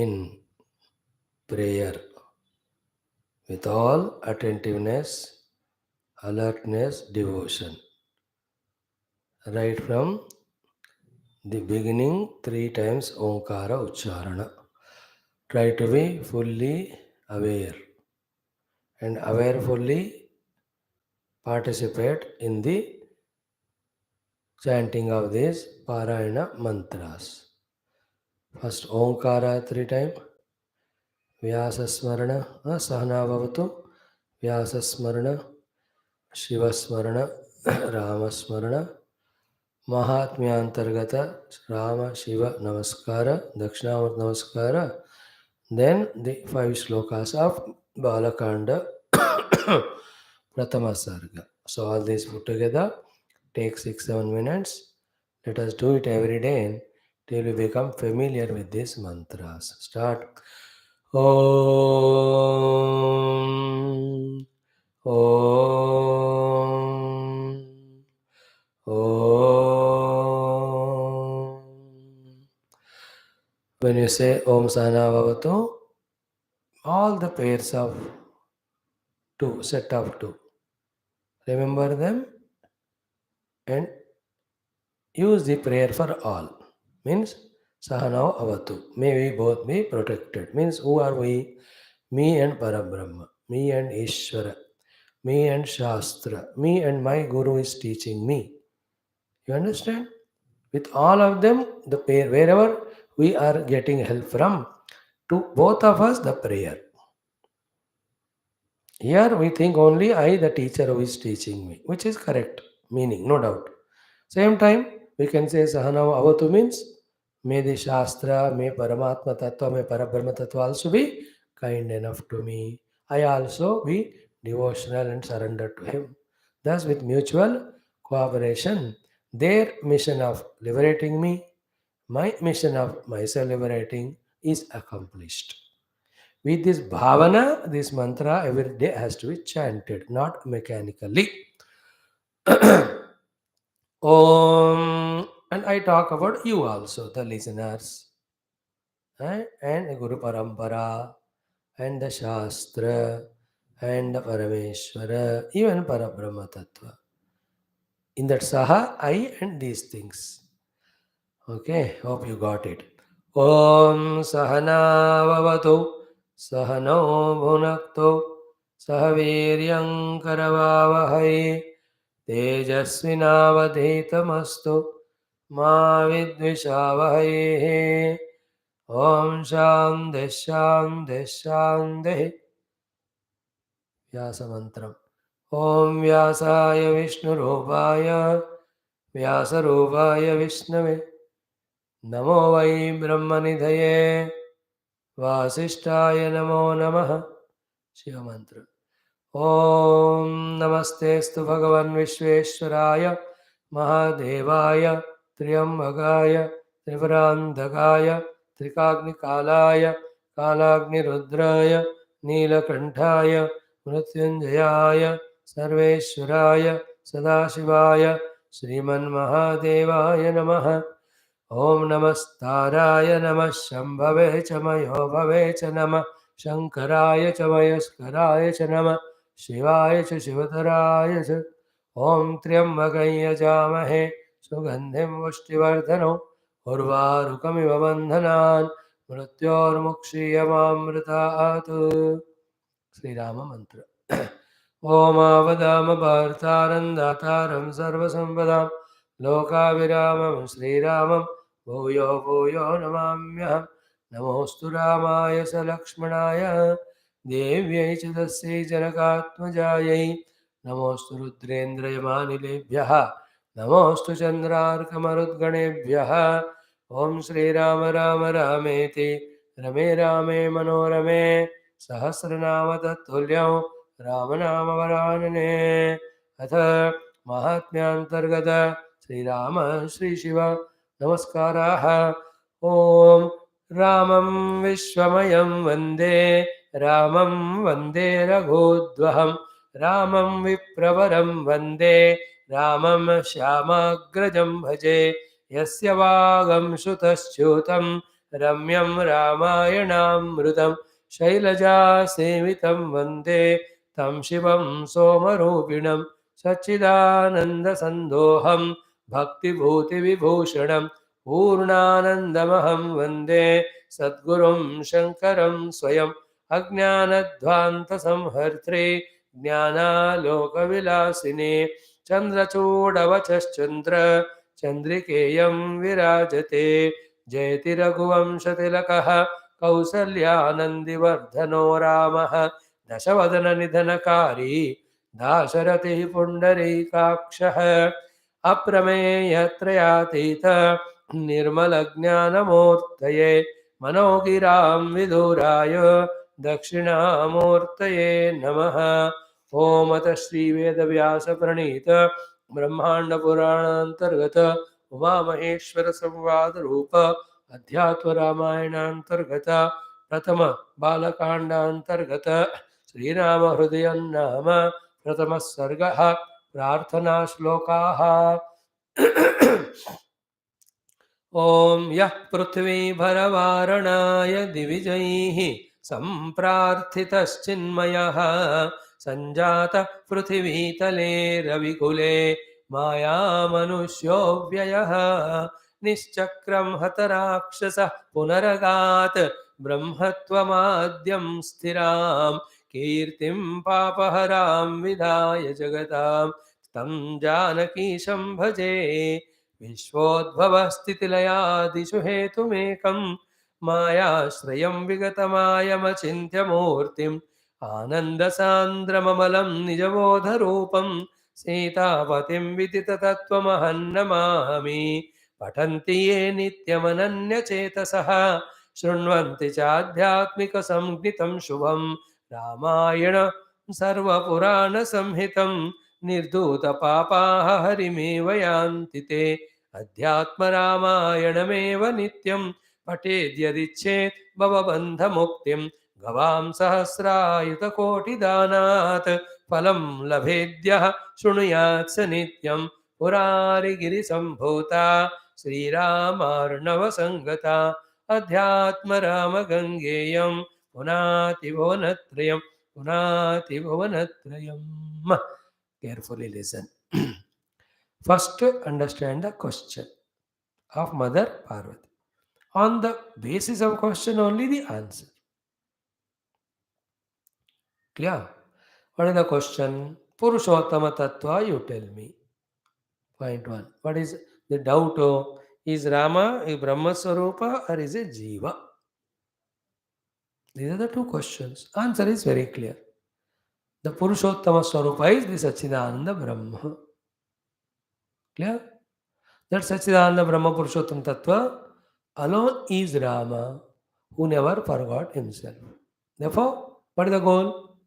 in prayer with all attentiveness, alertness, devotion. Right from the beginning, 3 times Omkara Ucharana. Try to be fully aware and awarefully participate in the chanting of these Parayana mantras. First Omkara 3 times, Vyasa Smarana, Sahana Bhavatu, Vyasa Smarana, Shiva Smarana, Rama Smarana, Mahatmyantargata, Rama Shiva Namaskara, Dakshinamurti Namaskara, then the 5 slokas of Balakanda Pratama Sarga. So all these put together take 6-7 minutes. Let us do it every day till we become familiar with these mantras. Start. Om. Om. Om. When you say Om Sahana Bhavatu, all the pairs of 2, set of 2, remember them and use the prayer for all. Means Sahana Avatu. May we both be protected. Means who are we? Me and Parabrahma. Me and Ishvara. Me and Shastra. Me and my Guru is teaching me. You understand? With all of them, the pair, wherever we are getting help from, to both of us, the prayer. Here we think only I, the teacher who is teaching me, which is correct meaning, no doubt. Same time, we can say Sahanam Avatu means may the Shastra, may Paramatma Tattva, may Parabrahma Tattva also be kind enough to me. I also be devotional and surrender to him. Thus, with mutual cooperation, their mission of liberating me, my mission of myself liberating is accomplished. With this bhavana, this mantra every day has to be chanted, not mechanically. Om, and I talk about you also, the listeners, and Guru Parampara, and the Shastra, and the Parameshwara, even Parabrahma Tattva. In that Saha, I and these things. Okay, hope you got it. Om Sahana Vavatu Sahano Bhunakto Sahaviryam Karavavahai Tejasvinavadhitamastu Ma Vidvishavahai. Om Shanti Shanti Shanti. Vyasa Mantram. Om Vyasaya Vishnurupaya Vyasarupaya Vishnave Namo Vai Brahmanidhaye Vasishtaya Namo Namaha. Shiva Mantra. Om Namastestu Bhagavan Vishveshwaraya Mahadevaya Triambagaya Trivrandagaya Trikagnikalaya Kalagnirudraya Neelakantaya Mrityunjayaya Sarveshwaraya Sadashivaya Sriman Mahadevaya Namaha. Om Namastaraya Namah Shambhave Chamayo Bhave Cha Namah Shankaraya Chamayaskaraya Cha Namah Shivaya Cha Shivataraya Cha. Om Triambakaya Jamahe Sugandhim Vastivardhano Urvarukamiva Bandhanan Mrityormukshiyamamritaatu. Sri Rama Mantra. Om Avadama Bhartarandaataram Sarvasampadam Lokaviramam Sri Ramam Bhuyo Bhuyo Namamyaham. Namostu Ramaya Salakshmanaya Devyai Chadasya Janakatmajayai. Namostu Rudrendrayamanilebhyaha. Namostu Chandrarkamarudganebhyaha. Om Sri Rama Rama Rameti Rame Rame Manorame Sahasranama Tattulyaṁ Ramanama Varanane. Atha Mahatmyantargata Sri Rama Sri Shiva Namaskaraha. Om Ramam Vishwamayam Vande Ramam Vande Raghudvaham Ramam Vipravaram Vande Ramam Shyamagrajam Bhaje Yasya Vagam Shutaschutam रम्यं रामायणामृतं शैलजासेवितं वन्दे तं शिवं सोमरूपिणं सच्चिदानन्दसन्दोहं भक्तिभूतिविभूषणं पूर्णानन्दमहं वन्दे सद्गुरुं शङ्करं स्वयम् अज्ञानध्वान्तसंहर्त्रे ज्ञानालोकविलासिने चन्द्रचूडवचश्चन्द्र चन्द्रिकेयं विराजते जयति रघुवंशतिलकः कौसल्यानन्दिवर्धनो रामः दशवदननिधनकारी दाशरथिः पुण्डरीकाक्षः अप्रमेयत्रयातीत निर्मलज्ञानमूर्तये मनोगिरां विदुराय दक्षिणामूर्तये नमः। ओम अत श्रीवेदव्यासप्रणीत ब्रह्माण्डपुराणान्तर्गत उमामहेश्वर संवाद रूप अध्यात्म रामायणान्तर्गत प्रथम बालकाण्डान्तर्गत श्रीराम हृदय नाम प्रथम सर्गः प्रार्थना श्लोकाः। ॐ यः पृथ्वीभरवारणाय दिविजैः सम्प्रार्थितश्चिन्मयः सञ्जातः पृथिवीतले रविकुले मायामनुष्योऽव्ययः निश्चक्रं हतराक्षसः पुनरगात् ब्रह्मत्वमाद्यं स्थिरां कीर्तिं पापहरां विधाय जगतां तं जानकीशं भजे। विश्वोद्भवस्थितिलयादिषु हेतुमेकं मायाश्रयं विगतमायमचिन्त्यमूर्तिम् आनन्दसान्द्रममलं निजबोधरूपं सीतापतिं विदिततत्त्वमहन्नमामि पठन्ति ये नित्यमनन्यचेतसः शृण्वन्ति चाध्यात्मिकसंज्ञितं शुभं रामायण सर्वपुराणसंहितं निर्धूतपापाः हरिमेव यान्ति ते अध्यात्मरामायणमेव नित्यं पठेद्यदिच्छेत् भवबन्धमुक्तिं गवां सहस्रायुतकोटिदानात् फलं लभेद्यः शृणुयात् स नित्यं पुरारिगिरिसम्भूता श्रीरामार्णवसङ्गता अध्यात्मरामगङ्गेयं पुनातिभुवनत्रयं पुनातिभुवनत्रयम्। Carefully listen. First, understand the question of Mother Parvati. On the basis of question only the answer. Clear? What is the question? Purushottama Tattva, you tell me. Point 1. What is the doubt? Is Rama a Brahma Swarupa or is it Jiva? These are the two questions. Answer is very clear. The Purushottama Swarupa is the Sachidananda Brahma. Clear? That Sachidananda Brahma Purushottam Tattva alone is Rama, who never forgot himself. Therefore, what is the goal?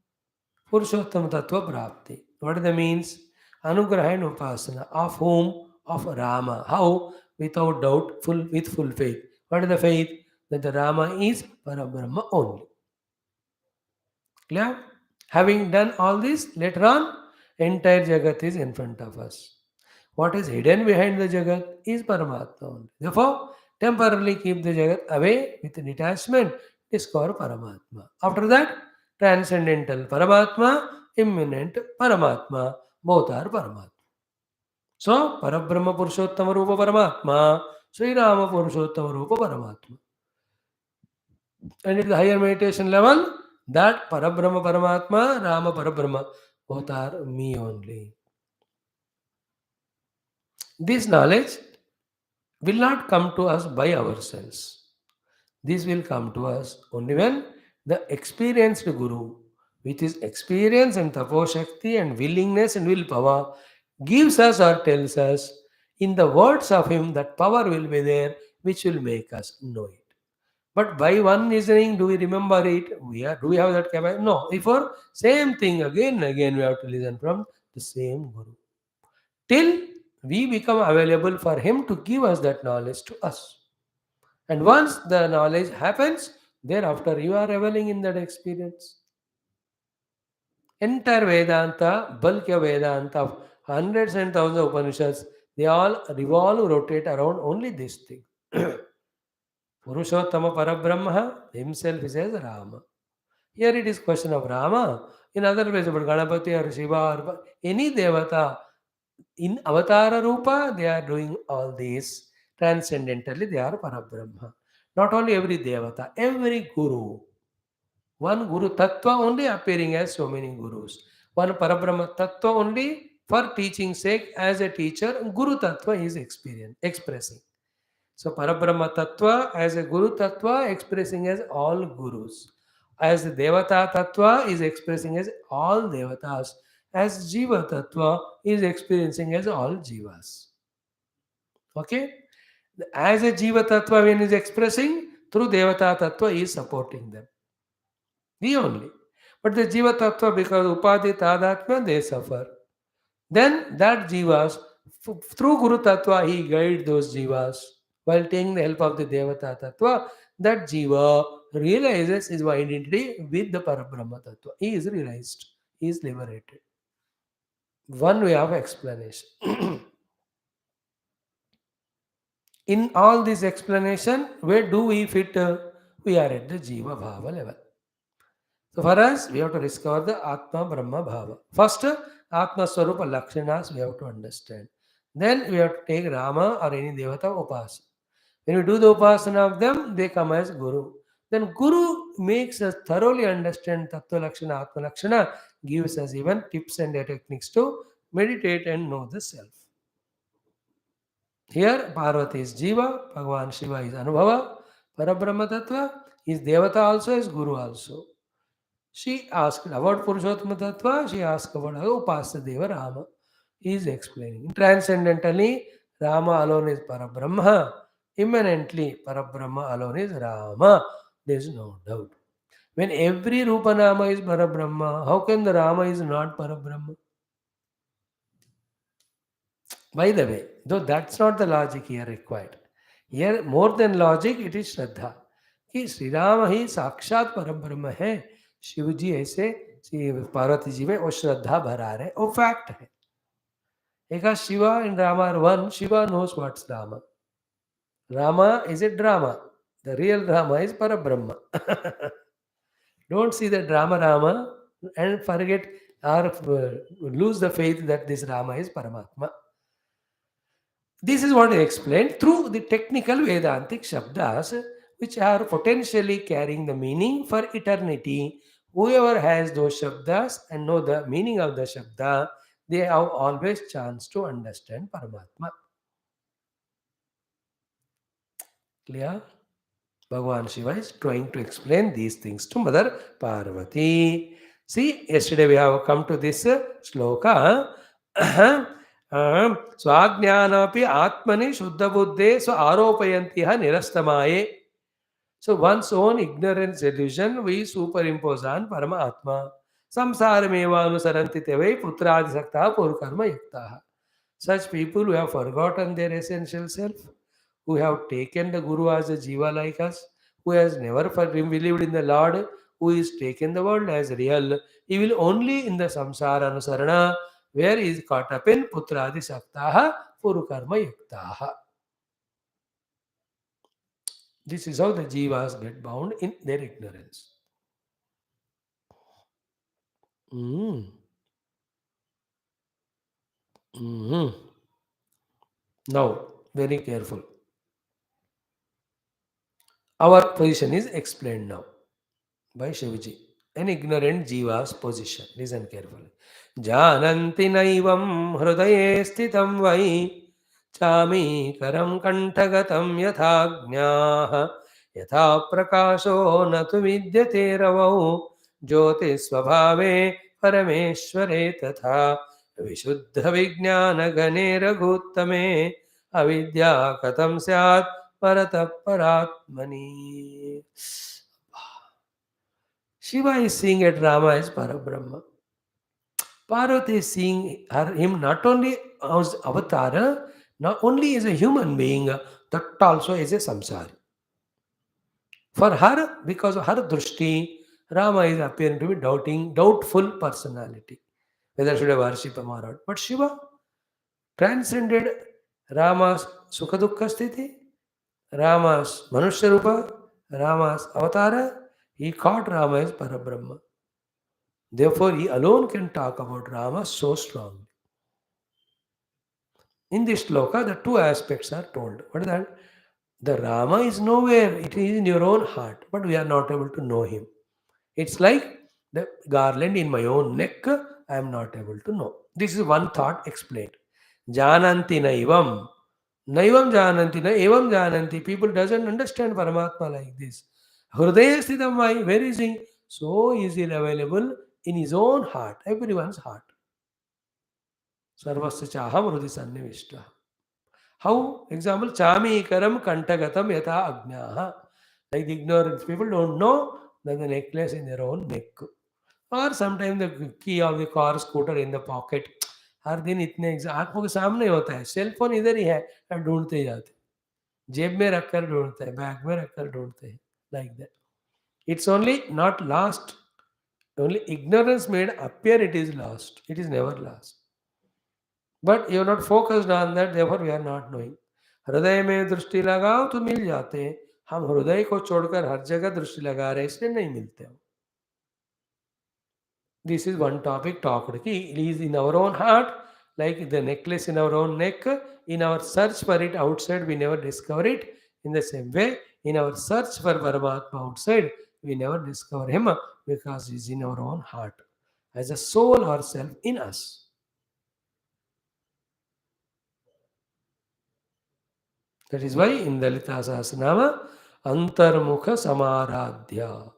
Purushottam Tattva Prapti. What is the means? Anugraha and Upasana. Of whom? Of Rama. How? Without doubt, with full faith. What is the faith? That the Rama is Parabrahma only. Clear? Having done all this, later on, entire Jagat is in front of us. What is hidden behind the Jagat is Paramatma only. Therefore, temporarily keep the Jagat away with detachment, discover Paramatma. After that, transcendental Paramatma, immanent Paramatma, both are Paramatma. So, Parabrahma Purushottama Rupa Paramatma, Sri Rama Purushottama Rupa Paramatma. And at the higher meditation level, that Parabrahma Paramatma, Rama Parabrahma, both are me only. This knowledge will not come to us by ourselves. This will come to us only when the experienced Guru, with his experience and taposhakti and willingness and willpower, gives us or tells us in the words of him that power will be there which will make us know it. But by one listening, do we remember it? Do we have that capacity? No. Therefore, same thing again and again we have to listen from the same Guru. Till we become available for him to give us that knowledge to us. And once the knowledge happens, thereafter you are reveling in that experience. Entire Vedanta, bulk of Vedanta, of hundreds and thousands of Upanishads, they all revolve, rotate around only this thing. Purushottama Parabrahma himself is as Rama. Here it is question of Rama. In other places, but Ganapati or Shiva or any Devata, in Avatara Rupa, they are doing all these. Transcendentally, they are Parabrahma. Not only every Devata, every Guru. One Guru Tattva only appearing as so many Gurus. One Parabrahma Tattva only for teaching sake as a teacher, Guru Tattva is expressing. So Parabrahma Tattva as a Guru Tattva expressing as all Gurus. As the Devata Tattva is expressing as all Devatas. As Jiva Tattva is experiencing as all Jivas. Okay? As a Jiva Tattva when is expressing, through Devata Tattva is supporting them. The only. But the Jiva Tattva, because Upadhi Tadhatma, they suffer. Then that Jivas, through Guru Tattva, he guides those Jivas. While taking the help of the Devata Tattva, that Jiva realizes his identity with the Parabrahma Tattva. He is realized. He is liberated. One way of explanation. In all this explanation, where do we fit? We are at the Jiva Bhava level. So for us, we have to discover the Atma Brahma Bhava. First, Atma Swarupa Lakshanas we have to understand. Then we have to take Rama or any Devata Upasana. When we do the Upasana of them, they come as Guru. Then Guru makes us thoroughly understand Tattva Lakshana, Atma Lakshana, gives us even tips and techniques to meditate and know the self. Here, Parvati is Jiva, Bhagavan Shiva is Anubhava, Parabrahma Tattva is Devata also, is Guru also. She asked about Purushottama Tattva, she asked about Upasya Deva Rama. He is explaining. Transcendentally, Rama alone is Parabrahma. Immanently, Parabrahma alone is Rama. There is no doubt. When every Rupa Nama is Parabrahma, how can the Rama is not Parabrahma? By the way, though that's not the logic here required. Here, more than logic, it is Shraddha. कि श्री राम ही साक्षात परम ब्रह्म है, शिव जी ऐसे पार्वती जी में वो श्रद्धा भरा रहे, वो फैक्ट है. एक Shiva and Rama are one. Shiva knows what's Rama. Rama is a drama. The real Rama is Parabrahma. Don't see the drama Rama and forget or lose the faith that this Rama is Paramatma. This is what I explained through the technical Vedantic Shabdas, which are potentially carrying the meaning for eternity. Whoever has those Shabdas and know the meaning of the Shabda, they have always chance to understand Paramatma. Clear? Bhagavan Shiva is trying to explain these things to Mother Parvati. See, yesterday we have come to this sloka. Swajnanapi Atmani Shuddha Buddhe so Aropayantiha Nirastamaye. So one's own ignorance illusion we superimpose on Paramatma. Samsarameva anusaranti tevai putradi sakta purkarma yuktaha. Such people who have forgotten their essential self, who have taken the Guru as a Jiva like us, who has never believed in the Lord, who is taken the world as real, he will only in the samsara anusarana, where he is caught up in putradi saktaha purukarma yuktaha. This is how the Jivas get bound in their ignorance. Mm. Mhm. Now, very careful. Our position is explained now by Shivji. An ignorant Jiva's position. Listen carefully. Jananti naivam hrudaye sthitam vai चामीकरं कण्ठगतं यथाज्ञाः यथा प्रकाशो न तु विद्यते रवौ ज्योतिस्वभावे परमेश्वरे तथा विशुद्धविज्ञानगणे रघुत्तमे अविद्या कथं स्यात् परतः परात्मनि. Shiva is seeing at Rama as Parabrahma. Parvati is seeing him not only as avatar, not only as a human being, but also as a samsari. For her, because of her drushti, Rama is appearing to be doubtful personality. Whether should I worship him or not. But Shiva transcended Rama's sukha dukkha sthiti. Rama's Manushya Rupa, Rama's Avatara, he caught Rama as Parabrahma. Therefore, he alone can talk about Rama so strongly. In this shloka, the two aspects are told. What is that? The Rama is nowhere, it is in your own heart, but we are not able to know him. It's like the garland in my own neck, I am not able to know. This is one thought explained. Jananti naivam. Naivam jananti na evam jananti. People doesn't understand Paramatma like this. Hrudaya sthidam, where is he? So easily available in his own heart, everyone's heart. Sarvasya chaham hrudi sannivishta. How? Example, chamikaram kantagatam yatha ajnaha. Like the ignorant people don't know that the necklace in their own neck. और sometime the key of the car scooter in the pocket. हर दिन इतने आंखों के सामने होता है. Cell phone इधर ही है और ढूंढते जाते, जेब में रखकर ढूंढते हैं, बैग में रखकर ढूंढते हैं. Like that. It's only not last. Only ignorance made appear it is last. It is never last. But you are not focused on that, therefore we are not knowing. हृदय में दृष्टि लगाओ तो मिल जाते हैं. हम हृदय को छोड़कर हर जगह दृष्टि लगा रहे हैं, इसलिए नहीं मिलते हम. This is one topic talked. It is in our own heart, like the necklace in our own neck. In our search for it outside, we never discover it. In the same way, in our search for Paramatma outside, we never discover him because he is in our own heart, as a soul or self in us. That is why in the Lalita Sahasranama, Antarmukha Samaradhya.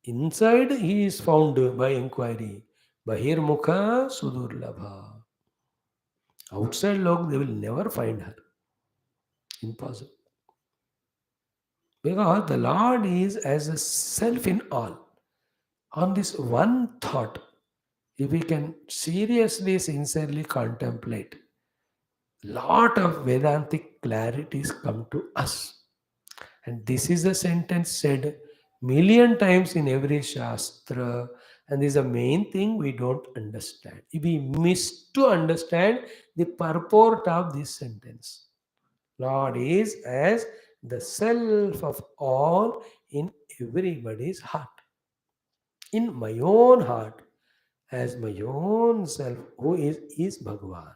Inside he is found by inquiry. Bahirmukha Sudurlabha. Outside log, they will never find her. Impossible. Because the Lord is as a self in all. On this one thought, if we can seriously, sincerely contemplate, lot of Vedantic clarities come to us. And this is a sentence said million times in every Shastra. And this is the main thing we don't understand. We miss to understand the purport of this sentence. Lord is as the self of all in everybody's heart. In my own heart, as my own self, who is Bhagavan.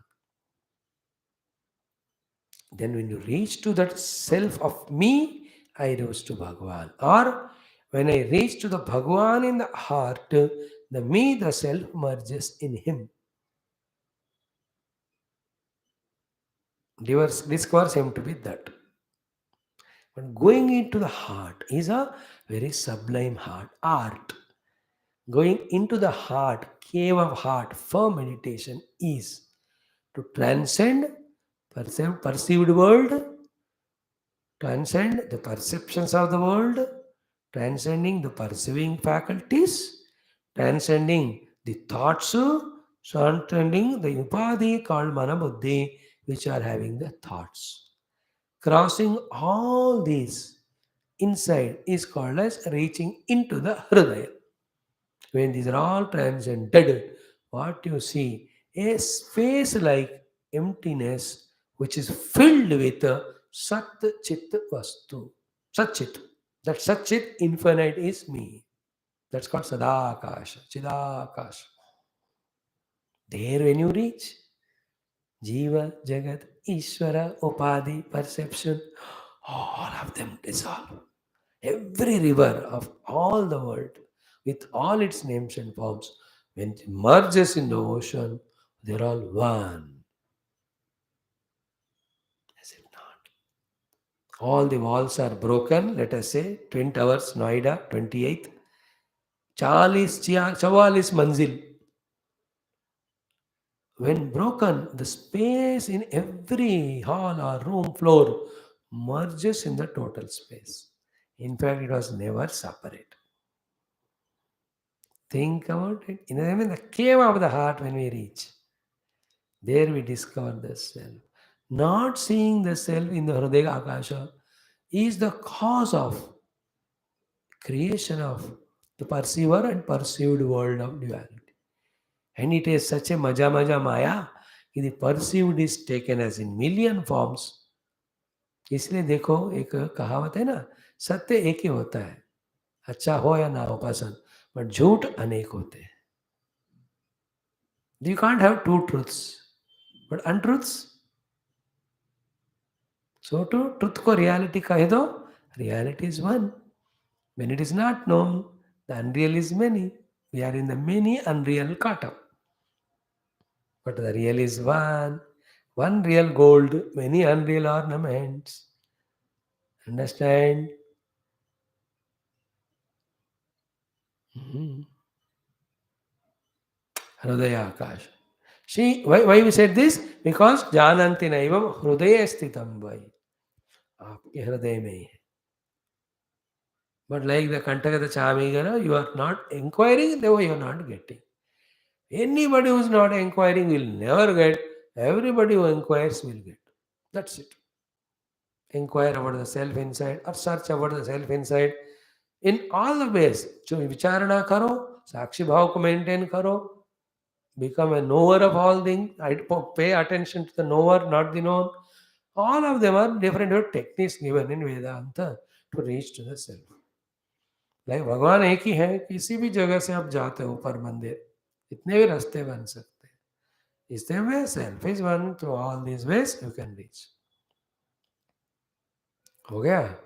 Then when you reach to that self of me, I rose to Bhagavan. Or when I reach to the Bhagavan in the heart, the me, the self merges in him. Discovers him to be that. But going into the heart is a very sublime heart, art. Going into the heart, cave of heart for meditation is to transcend perceived world, transcend the perceptions of the world, transcending the perceiving faculties, transcending the thoughts, transcending the upadhi called manabuddhi, which are having the thoughts. Crossing all these inside is called as reaching into the Hrudaya. When these are all transcended, what you see is space like emptiness which is filled with Sat Chit Vastu. Sat Chit. That Sat Chit infinite is me. That's called Sadakasha, Chidakasha. There when you reach, Jiva, Jagat, Ishvara, Upadhi, perception, all of them dissolve. Every river of all the world, with all its names and forms, when it merges in the ocean, they're all one. As if not. All the walls are broken, let us say, Twin Towers, Noida, 28th. 44 manzil. When broken, the space in every hall or room floor merges in the total space. In fact, it was never separate. Think about it. In the cave of the heart, when we reach, there we discover the self. Not seeing the self in the Hrudaya Akasha is the cause of creation of the perceiver and perceived world of duality. And it is such a maja maya, the perceived is taken as in million forms इसलिए देखो, एक कहावत है ना, सत्य एक ही होता है, अच्छा हो या ना हो पसंद, बट झूठ अनेक होते हैं. You can't have two truths, but untruths. So two truth को रियलिटी कह दो, reality is one. When it is not known, the unreal is many. We are in the many unreal kata. But the real is one. One real gold, many unreal ornaments. Understand? Mhm. Hrudaya Akash. See, why we said this? Because Jananti Naivam Hrudaya Sthitam Vai. आपके हृदय में ही है. But like the Kantaka Chamigara, you are not inquiring, therefore you are not getting. Anybody who is not inquiring will never get. Everybody who inquires will get. That's it. Inquire about the self inside or search about the self inside in all the ways. जो विचारणा करो, साक्षी भाव को maintain करो, become a knower of all things. I pay attention to the knower, not the known. All of them are different techniques given in Vedanta to reach to the self. Like भगवान एक ही है, किसी भी जगह से आप जाते हो ऊपर मंदिर, इतने भी रास्ते बन सकते हैं. इस वे self is one, through all these ways you can reach. हो गया.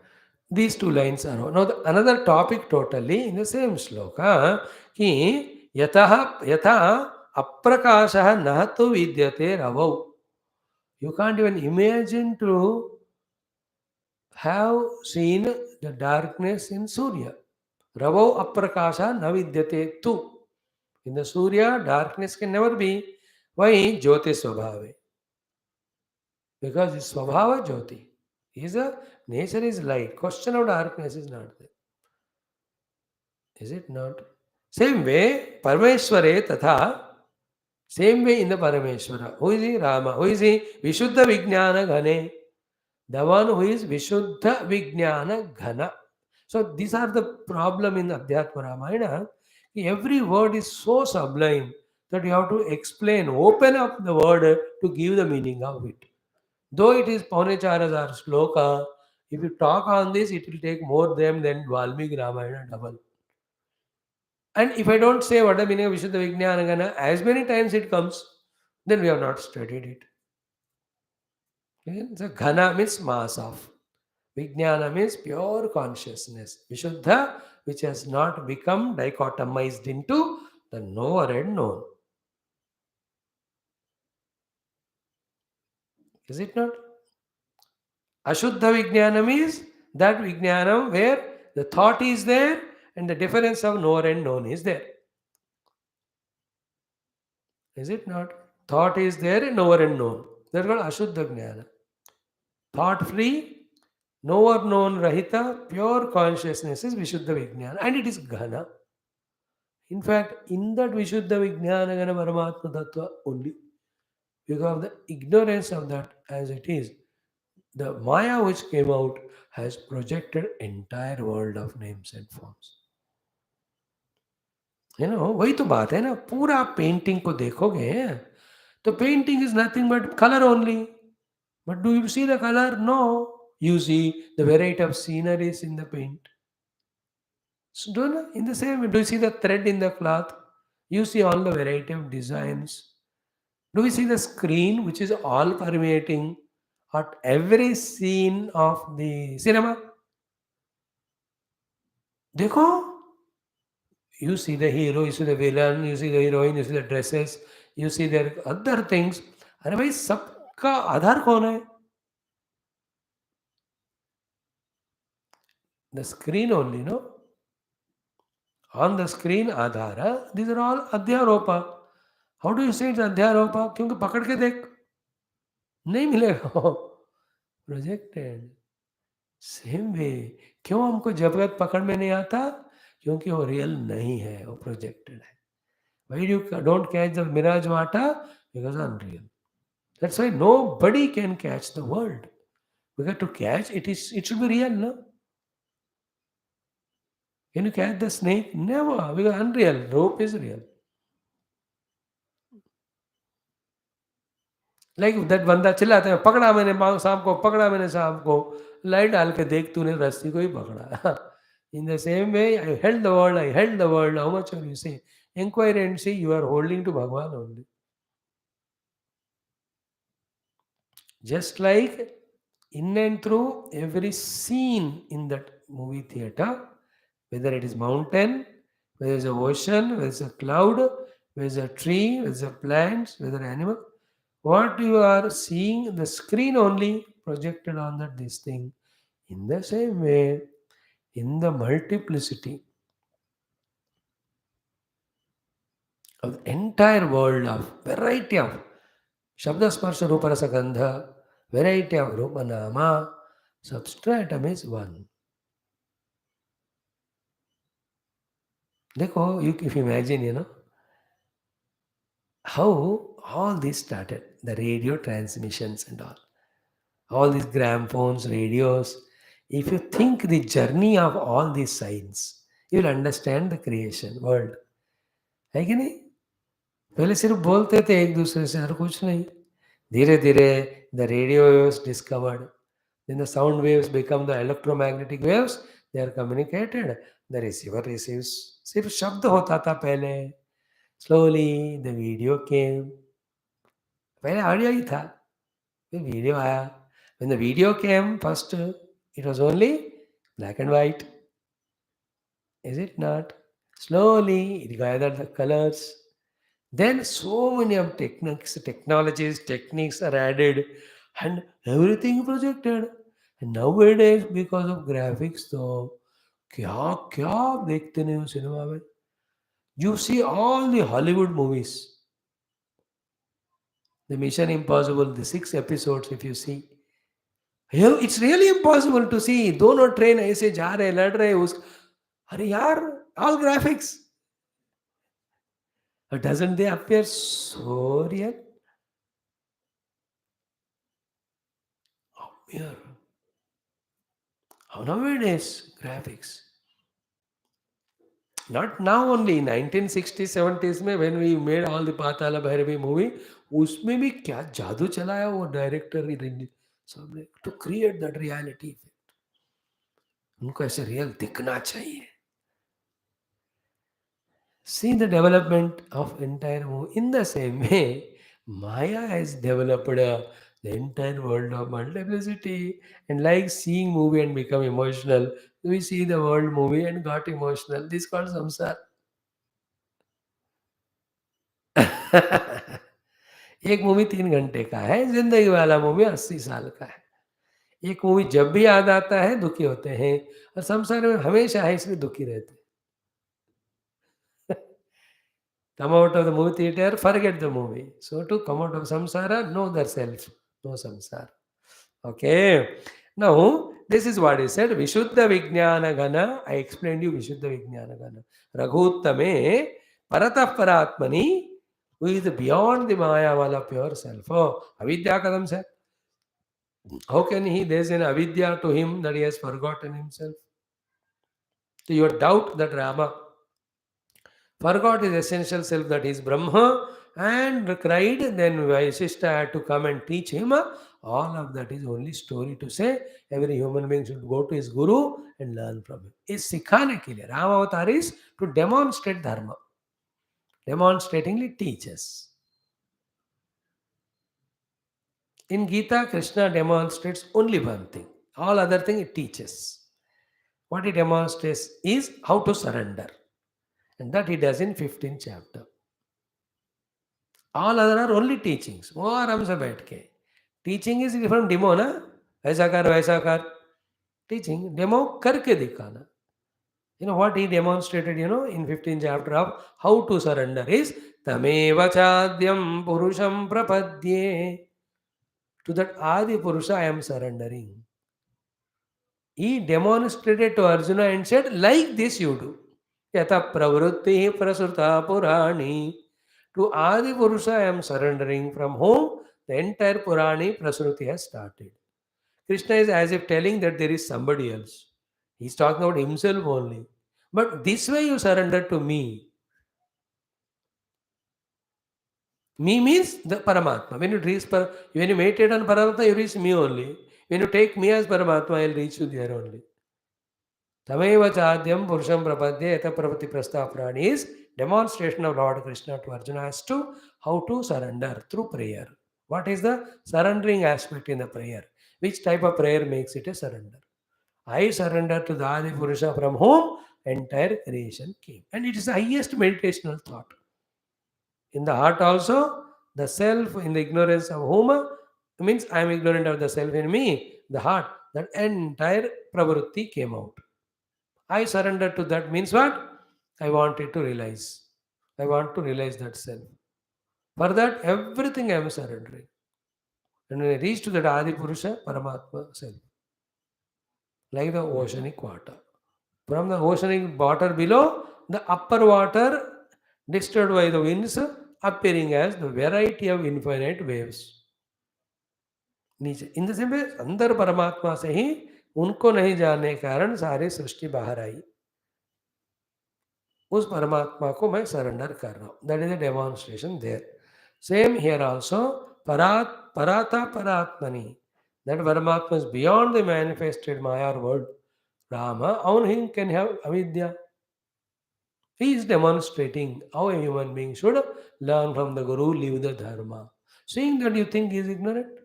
These two lines are now another topic totally in the same shloka कि यथा अप्रकाशः न तु विद्यते रवौ. You can't even imagine to have seen the darkness in Surya. Ravo aprakasha na vidyate tu. In the Surya, darkness can never be. Why? Jyoti swabhave. Because it's swabhava jyoti. Nature is light. Question of darkness is not there. Is it not? Same way, Parameshware tatha. Same way in the Parameshwara. Who is he? Rama. Who is he? Vishuddha Vijnana Ghane. The one who is Vishuddha Vijnana Ghana. So these are the problem in Adhyatma Ramayana. Every word is so sublime that you have to explain, open up the word to give the meaning of it. Though it is Paunecharas or Sloka, if you talk on this, it will take more time than Valmiki Ramayana double. And if I don't say what the meaning of Vishuddha Vijnana Ghana, as many times it comes, then we have not studied it. Okay? So Ghana means mass of. Vijnana means pure consciousness. Vishuddha, which has not become dichotomized into the knower and known. Is it not? Ashuddha Vijnanam is that Vijnanam where the thought is there and the difference of knower and known is there. Is it not? Thought is there and knower and known. That's called Ashuddha Jnana. Thought free, knower known rahita, pure consciousness is Vishuddha Vijnana and it is Ghana. In fact, in that Vishuddha Vijnana Ghana Paramatma Tattva only, because of the ignorance of that as it is, the Maya which came out has projected entire world of names and forms. वही तो बात है ना. पूरा आप painting को देखोगे तो painting is nothing but colour only. But do you see the colour? No. You see the variety of sceneries in the paint. So in the same way, do you see the thread in the cloth? You see all the variety of designs. Do we see the screen which is all permeating at every scene of the cinema? देखो, you see the hero, you see the villain, you see the heroine, you see the dresses, you see their other things. अरे भाई सबका आधार कौन है? The screen only, no? On the screen Aadhaar. These are all अध्यारोपा. How do you say it's अध्यारोपा? क्योंकि पकड़ के देख नहीं मिलेगा. प्रोजेक्टेड. Same way. क्यों हमको जगत पकड़ में नहीं आता? क्योंकि वो रियल नहीं है, वो प्रोजेक्टेड है. Why you don't catch the mirage water? Because unreal. That's why nobody can catch the world. Because to catch it should be real, no? Can you catch the snake? Never. Because unreal. Rope is real. Like that बंदा चिल्लाते हैं, पकड़ा मैंने सांप को, पकड़ा मैंने सांप को, लाइट डाल के देख तूने रस्सी को ही पकड़ा. In the same way, I held the world, I held the world. How much are you saying? Inquire and see, you are holding to Bhagwan only. Just like in and through every scene in that movie theater, whether it is mountain, whether it's a ocean, whether it's a cloud, whether it's a tree, whether it's a plant, whether animal, what you are seeing, the screen only projected on that this thing. In the same way, in the multiplicity of the entire world of variety of Shabda Sparsha Rupa Rasa Gandha, variety of Rupa Nama, substratum is one. Dekho, you if you imagine, how all this started, the radio transmissions and all these gramophones, radios. If you think the journey of all these signs, you will understand the creation world. है कि नहीं? पहले सिर्फ बोलते थे एक दूसरे से, और कुछ नहीं. धीरे धीरे the radio waves discovered. Then the sound waves become the electromagnetic waves. They are communicated. The receiver receives. सिर्फ शब्द होता था पहले. Slowly the video came. पहले ऑडियो ही था, फिर वीडियो आया. When the video came first, it was only black and white. Is it not? Slowly it gathered the colors. Then so many of technologies, techniques are added, and everything projected. And nowadays, because of graphics, तो क्या क्या आप देखते नहीं हो cinema में. You see all the Hollywood movies, the Mission Impossible, the 6 episodes. If you see, it's really impossible to see. दोनों train ऐसे जा रहे लड़ रहे उस, अरे यार, all graphics. But doesn't they appear so real? Oh, mere. How nowadays graphics? Not now only. 1960s 70s में when we made all the पाताला Bhairavi movie, उसमें भी क्या जादू चलाया वो डायरेक्टर सबने to create that reality. उनको ऐसे रियल दिखना चाहिए. See the development of entire movie. In the same way, Maya has developed the entire world of multiplicity, and like seeing movie and become emotional, we see the world movie and got emotional. This is called samsara. एक movie 3 घंटे का है, जिंदगी वाला movie 80 साल का है. एक मूवी जब भी याद आता है दुखी होते हैं, और संसार में हमेशा है इसलिए दुखी रहते हैं. Come out of the movie theater, forget the movie. So to come out of samsara, know the self, no samsara. Okay. Now, this is what he said. Vishuddha Vijnana Gana. I explained you Vishuddha Vijnana Gana. Raghuttame Paratah Paratmani, who is beyond the Maya wala pure self. Oh, Avidya Kadam said. How can he, there is an avidya to him that he has forgotten himself? So your doubt that Rama forgot his essential self, that is Brahma, and cried, then Vaishishta had to come and teach him. All of that is only story to say every human being should go to his guru and learn from him. Is sikhane ke liye. Rama avatar is to demonstrate dharma. Demonstratingly teaches. In Gita, Krishna demonstrates only one thing. All other thing it teaches. What he demonstrates is how to surrender. And that he does in 15th chapter. All other are only teachings. वो आराम से बैठ के. Teaching is different demo ना. ऐसा कर वैसा कर. Teaching demo करके दिखाना. You know what he demonstrated, in 15th chapter of how to surrender is Tameva chadyam purusham prapadye. To that Adi Purusha I am surrendering. He demonstrated to Arjuna and said, like this you do. Yata pravrutti prasuta purani. To Adi Purusha I am surrendering, from whom the entire Purani Prasruti has started. Krishna is as if telling that there is somebody else. He's talking about himself only. But this way you surrender to me. Me means the Paramatma. When you meditate on Paramatma, you reach me only. When you take me as Paramatma, I will reach you there only. Tameva Chadyam Purusham Prapadya Yata Pravati Prastha Prani is demonstration of Lord Krishna to Arjuna as to how to surrender through prayer. What is the surrendering aspect in the prayer? Which type of prayer makes it a surrender? I surrender to the Adi Purusha from whom entire creation came. And it is the highest meditational thought. In the heart also, the self in the ignorance of whom means I am ignorant of the self in me, the heart, that entire pravrutti came out. I surrender to that means what? I want it to realize. I want to realize that self. For that, everything I am surrendering. And when I reach to that Adi Purusha, Paramatma self, like the oceanic water. From the oceanic water below, the upper water disturbed by the winds appearing as the variety of infinite waves. नीचे in the same way अंदर परमात्मा से ही उनको नहीं जानने के कारण सारी सृष्टि बाहर आई. उस परमात्मा को मैं सरेंडर कर रहा हूँ. That is a demonstration there. Same here also पराता परात्मनि. That Paramatma is beyond the manifested maya world. Rama, on him can have avidya. He is demonstrating how a human being should learn from the Guru, live the Dharma. Seeing that you think he is ignorant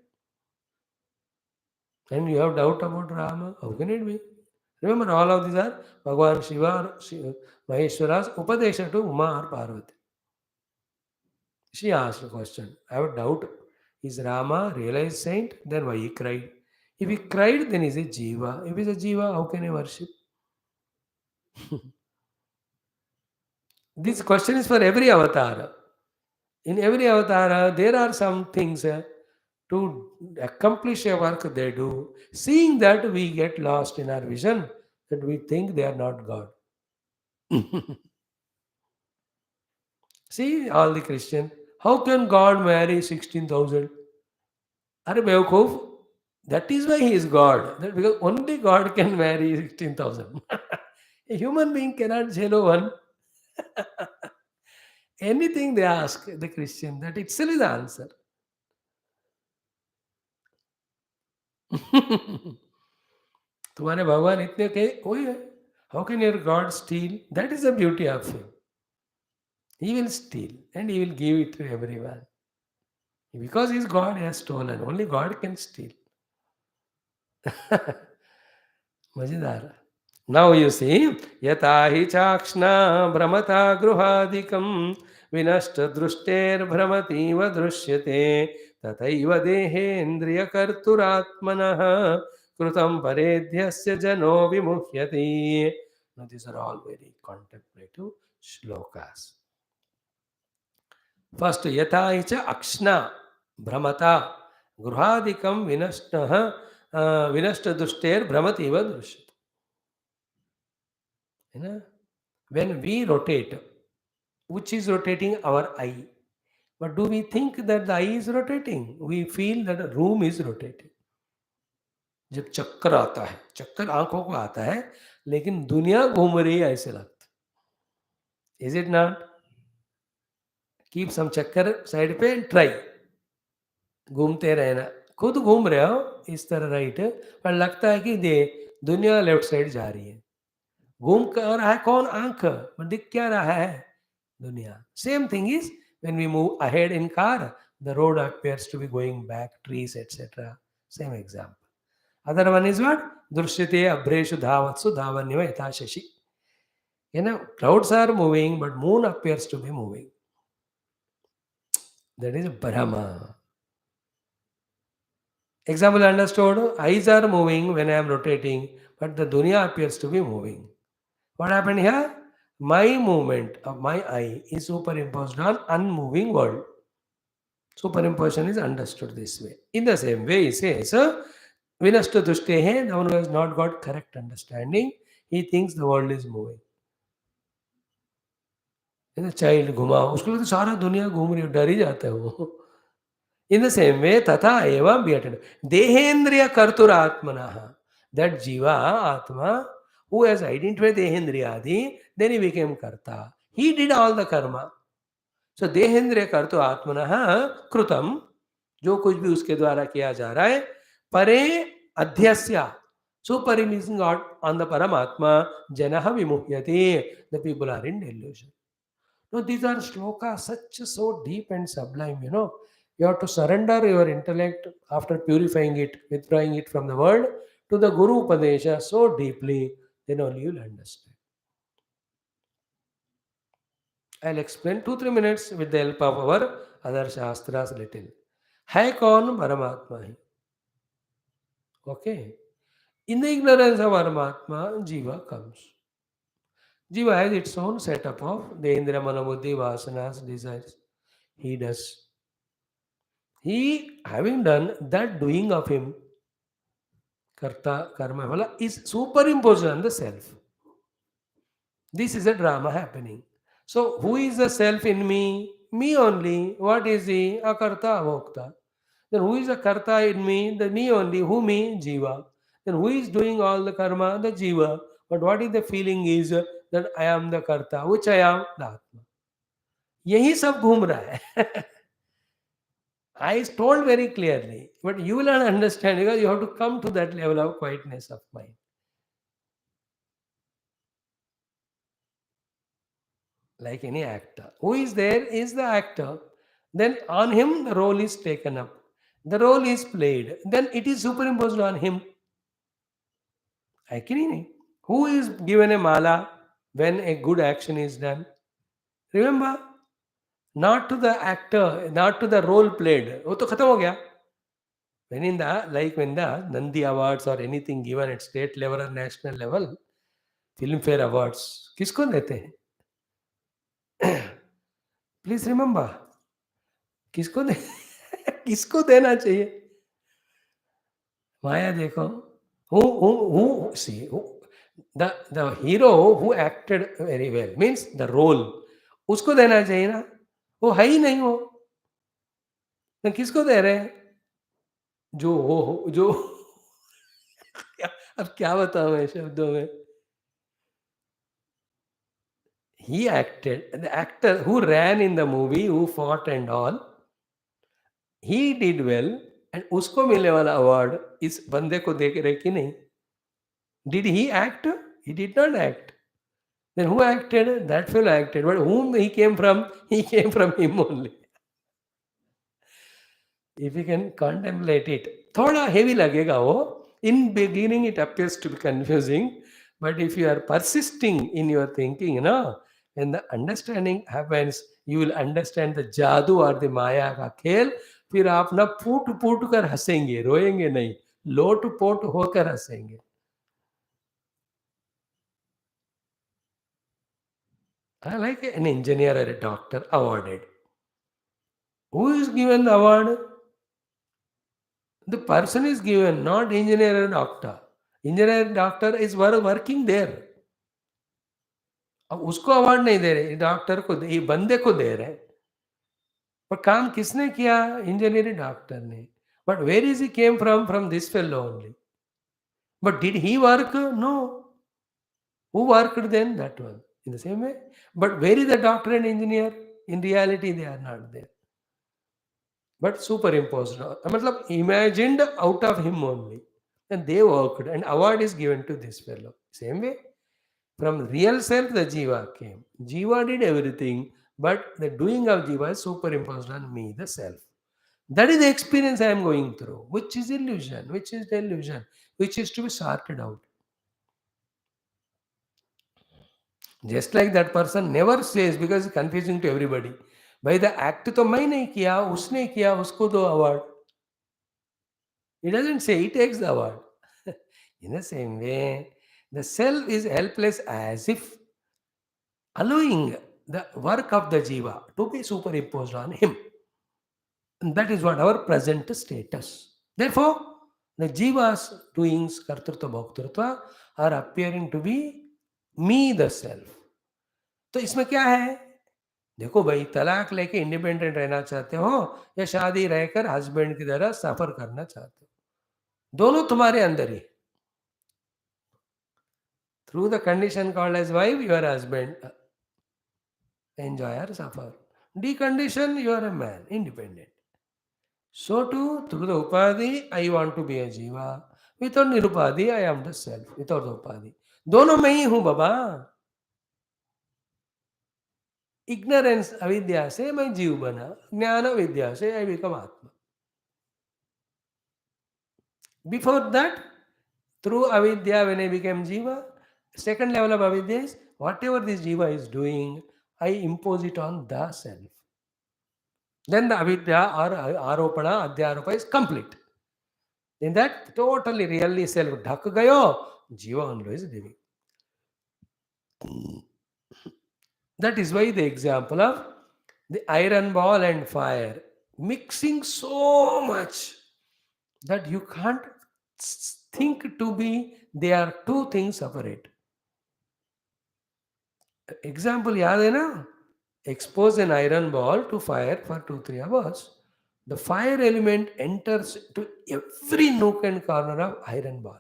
and you have doubt about Rama, how can it be? Remember, all of these are Bhagavan Shiva or Maheshwara's Upadesha to Uma or Parvati. She asked a question. I have a doubt. Is Rama realized saint? Then why he cried? If he cried, then he is a Jiva. If he is a Jiva, how can he worship? This question is for every avatar. In every avatar, there are some things to accomplish a work they do. Seeing that, we get lost in our vision that we think they are not God. See, all the Christian, how can God marry 16,000? Are Bewkoof? That is why he is God. That because only God can marry 16,000. A human being cannot jello one. Anything they ask the Christian, that itself is the answer. तुम्हारे भगवान इतने के कोई है. How can your God steal? That is the beauty of him. He will steal and he will give it to everyone. Because his God has stolen. Only God can steal. मजेदार. Now you see, yata hi chakshna brahmata gruhadikam vinashta drushter brahmativa drushyate tataiva dehendriya karturatmanah krutam paredhyasya jano vimuhyati. Now these are all very contemplative shlokas. First, yata hi chakshna brahmata gruhadikam vinashta drushter brahmativa drushyate. When we rotate, which is rotating our eye, but do we think that the eye is rotating? We feel that a room is rotating. जब चक्कर आता है, चक्कर आंखों को आता है, लेकिन दुनिया घूम रही है ऐसे लगता. Is it not? Keep some चक्कर साइड पे and try. घूमते रहना. खुद घूम रहे हो इस तरह राइट, पर लगता है कि दुनिया लेफ्ट साइड जा रही है. घूम कर रहा है कौन? आंख. दिख क्या रहा है? दुनिया. Same thing is when we move ahead in car, the road appears to be going back, trees, etc. Same example. Other one is what? Drushite abreshu dhavatsu dhavanniva yatha shashi. Clouds are moving, but moon appears to be moving. That is Brahma. Example understood? Eyes are moving when I am rotating, but the dunya appears to be moving. What happened here? My movement of my eye is superimposed on unmoving world. Superimposition is understood this way. In the same way, he says, Vinashta Dushte, the one who has not got correct understanding, he thinks the world is moving. In the child, घुमाओ, उसको तो सारा दुनिया घूम रही है, डर ही जाता है वो. In the same way, tata eva be attended. Dehendriya karturatmanaha. That jiva, atma, who has identified Dehendriyadi, then he became karta. He did all the karma. सो देहेंद्रिय कर्तु आत्मनः कृतम, जो कुछ भी उसके द्वारा किया जा रहा है, परे अध्यस्य, super meaning on the Paramatma, जनः विमुह्यति, the people are in delusion. No, these are shlokas, such so deep and sublime, you know. You have to surrender your intellect after purifying it, withdrawing it from the world, to the Guru Upadesha so deeply, then only you'll understand. I'll explain 2-3 minutes with the help of our other Shastras little. है कौन? परमात्मा ही. Okay. In the ignorance of Paramatma, Jiva comes. Jiva has its own setup of the Indra Manabuddhi, Vasanas, desires. He does. He, having done that doing of him, Karta, Karma, Phala, is superimposed on the self. This is a drama happening. So, who is the self in me? Me only. What is he? Akarta, Avokta. Then who is the Karta in me? The me only. Who me? Jiva. Then who is doing all the karma? The Jiva. But what is the feeling is that I am the Karta. Which I am? The Atma. यही सब घूम रहा है. I told very clearly, but you will not understand because you have to come to that level of quietness of mind. Like any actor. Who is there is the actor. Then on him the role is taken up. The role is played. Then it is superimposed on him. Who is given a mala when a good action is done? Remember, not to the actor, not to the role played. वो तो खत्म हो गया. When in the, like when the Nandi Awards or anything given at state level or national level, Filmfare Awards, किसको देते हैं? Please remember, किसको दे किसको देना चाहिए? माया देखो. Who see, the hero who acted very well means the role, उसको देना चाहिए ना. वो है ही नहीं वो. तो किसको दे रहे हैं? जो हो जो अब क्या बताऊं मैं शब्दों में. He acted, the actor who ran in the movie, who fought and all, he did well, and उसको मिलने वाला अवार्ड इस बंदे को दे रहे कि नहीं? Did he act? He did not act. Then who acted? That fellow acted. But whom he came from? He came from him only. If you can contemplate it, थोड़ा heavy लगेगा वो. In beginning it appears to be confusing, but if you are persisting in your thinking, you know, when the understanding happens, you will understand the जादू और the माया का खेल. फिर आप ना फूट फूट कर हंसेंगे, रोएंगे नहीं, लोट पोट होकर हंसेंगे. Like an engineer or a doctor awarded. Who is given the award? The person is given, not engineer or doctor. Engineer and doctor is working there. अब उसको अवार्ड नहीं दे रहे, डॉक्टर को, ये बंदे को दे रहे. पर काम किसने किया? इंजीनियरिंग डॉक्टर ने. But where is he came from this fellow only. But did he work? No. Who worked then? That one. In the same way. But where is the doctor and engineer? In reality, they are not there. But superimposed. मतलब imagined out of him only. And they worked, and award is given to this fellow. Same way. From real self, the Jiva came. Jiva did everything, but the doing of Jiva is superimposed on me, the self. That is the experience I am going through, which is illusion, which is delusion, which is to be sorted out. Just like that person never says, because it's confusing to everybody, भाई the act तो मैं नहीं किया, उसने किया, उसको दो award. He doesn't say, he takes the award. In the same way, the self is helpless as if allowing the work of the jiva to be superimposed on him. And that is what our present status. Therefore, the jiva's doings, kartrutva, bhoktrutva, are appearing to be me, the self. तो इसमें क्या है? देखो भाई, तलाक लेके independent रहना चाहते हो या शादी रहकर हस्बैंड की तरह सफर करना चाहते हो, दोनों तुम्हारे अंदर ही. Through the condition called as wife, your husband enjoy or suffer. Decondition, you are a man, independent. So too, through the upadhi, I want to be a jiva. Without nirupadhi, I am the self. Without the upadhi. दोनों में ही हूँ बाबा. Ignorance अविद्या से मैं जीव बना, ज्ञान विद्या से I become आत्मा. Before that, through avidya, when I became jiva, second level of avidya is whatever this jiva is doing, I impose it on the self. Then the avidya or aropana, adhyaropa is complete. In that, totally, really self ढक गयो, jiva only is living. That is why the example of the iron ball and fire mixing so much that you can't think to be they are two things separate. Example याद है ना? Expose an iron ball to fire for 2-3 hours. The fire element enters to every nook and corner of iron ball.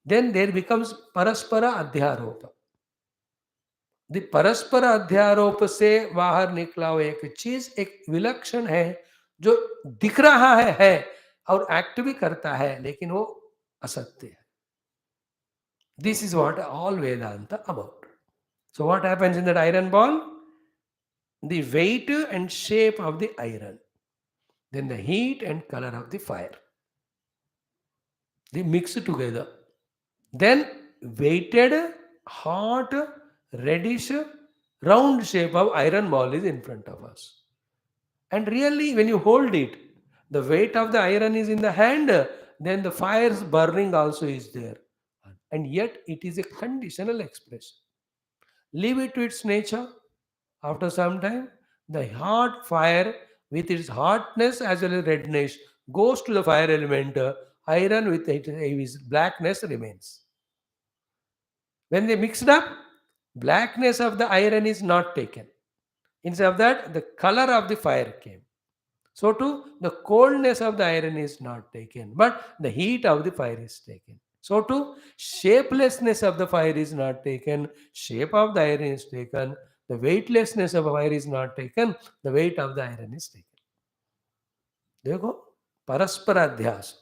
Then there becomes paraspara adhyaropa. The परस्पर अध्यारोप से बाहर निकला हुआ एक चीज एक विलक्षण है जो दिख रहा है और एक्ट भी करता है लेकिन वो असत्य है. This is what all Vedanta about. So what happens in that iron ball? The weight and shape of the iron, then the heat and color of the fire, they mix together. Then weighted, hot, reddish, round shape of iron ball is in front of us. And really, when you hold it, the weight of the iron is in the hand, then the fire's burning also is there. And yet, it is a conditional expression. Leave it to its nature. After some time, the hot fire with its hotness as well as redness goes to the fire element. Iron with its blackness remains. When they mixed up, blackness of the iron is not taken. Instead of that, the color of the fire came. So too, the coldness of the iron is not taken, but the heat of the fire is taken. So too, shapelessness of the fire is not taken, shape of the iron is taken, the weightlessness of the fire is not taken, the weight of the iron is taken. देखो परस्पर अध्यास.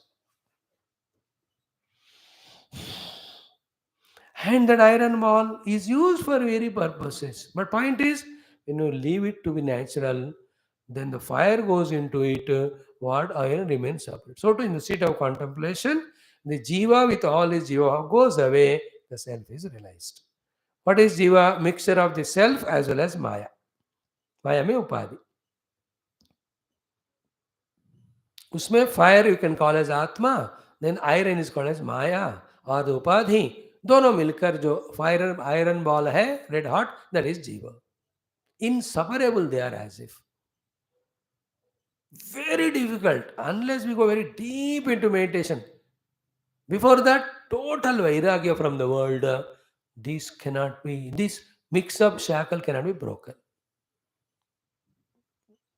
And that iron ball is used for very purposes. But point is, when you leave it to be natural, then the fire goes into it, what iron remains separate. So, too, in the state of contemplation, the jiva with all his jiva goes away, the self is realized. What is jiva? Mixture of the self as well as maya. Maya में उपाधि. उसमें fire you can call as atma, then iron is called as maya or the upadhi. दोनों मिलकर जो fire iron ball है red hot that is जीवा. Inseparable they are as if. Very difficult unless we go very deep into meditation. Before that, total vairagya from the world. This cannot be, this mix up shackle cannot be broken.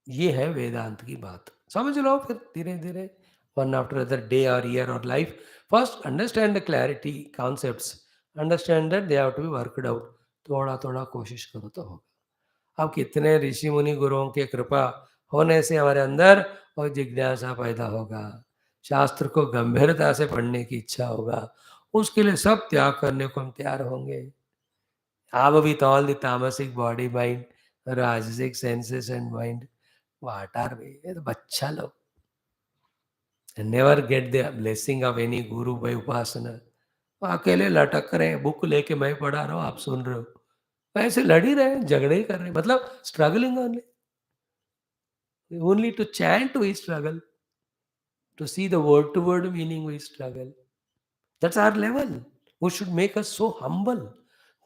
ये है वेदांत की बात. समझ लो फिर धीरे धीरे one after other day or year or life. First, understand the clarity concepts. Understand that they have to be worked out. थोड़ा थोड़ा कोशिश करो तो होगा. अब कितने ऋषि मुनि गुरुओं की कृपा होने से हमारे अंदर और जिज्ञासा पैदा होगा, शास्त्र को गंभीरता से पढ़ने की इच्छा होगा, उसके लिए सब त्याग करने को हम तैयार होंगे. अब with all the tamasic body mind, rajasic senses and mind, what are we? ये तो बच्चा लोग. Never get the blessing of any guru by upasana. अकेले लटक रहे हैं, बुक लेके मैं पढ़ा रहा हूँ, आप सुन रहे हो, ऐसे लड़ ही रहे हैं, झगड़े ही कर रहे हैं, मतलब struggling only to chant we struggle, to see the word to word meaning we struggle. That's our level. Who should make us so humble?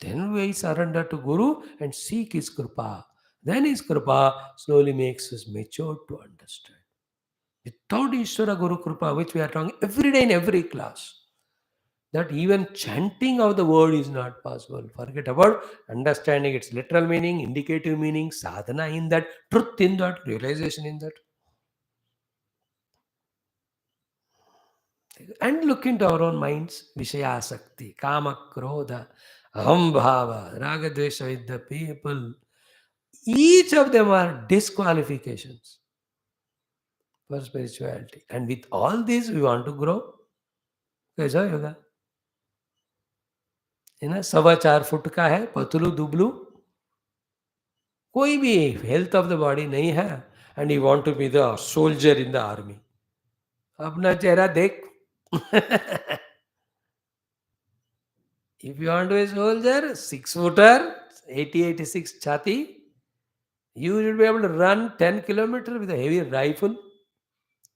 Then we surrender to Guru and seek his kripa. Then his kripa slowly makes us mature to understand. Without Ishvara Guru Kripa, which we are talking every day in every class, that even chanting of the word is not possible. Forget about understanding its literal meaning, indicative meaning, sadhana in that, truth in that, realization in that. And look into our own minds, Vishayasakti, Kama, Krodha, Aham Bhava, Raga, Dvesha with the people. Each of them are disqualifications for spirituality. And with all this, we want to grow. कैसा होगा? है ना, 4.25 foot का है, पतलू दुबलू, कोई भी health of the body नहीं है, and you want to be the soldier in the army. अपना चेहरा देख. If you want to be a soldier, 6 footer, 86 chati, you will be able to run 10 kilometers with a heavy rifle,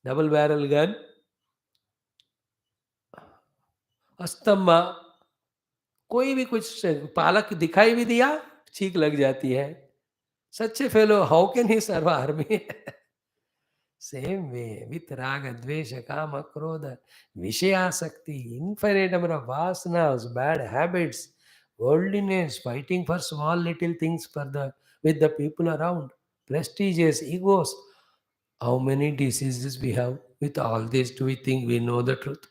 double barrel gun, अस्तम्मा, कोई भी कुछ पालक दिखाई भी दिया, चीख लग जाती है. सच्चे fellow, how can he serve army? Same way, with raga, dvesha, kama, krodha, vishayasakti, infinite number of vasanas, bad habits, worldliness, fighting for small little things for the with the people around, prestiges, egos. How many diseases we have? With all this, do we think we know the truth?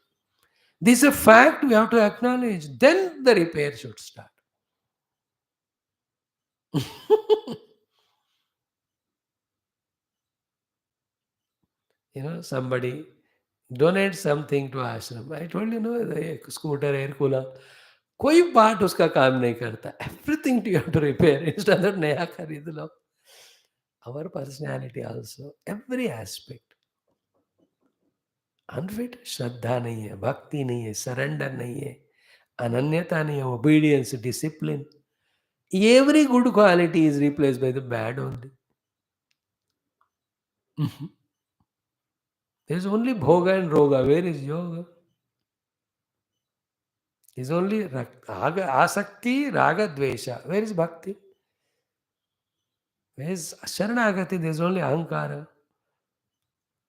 This is a fact we have to acknowledge. Then the repair should start. Somebody donate something to ashram. I told you, the scooter, air cooler. कोई part उसका काम नहीं करता. Everything you have to repair. Instead of नया खरीद लो. Our personality also, every aspect. Unfit, श्रद्धा नहीं है, भक्ति नहीं है, surrender नहीं है, अनन्यता नहीं है, obedience, discipline. Every good quality is replaced by the bad only. There is only bhoga and roga. Where is yoga? Is only asakti, raga, dvesha. Where is bhakti? Where is sharanagati? There is only ahankara.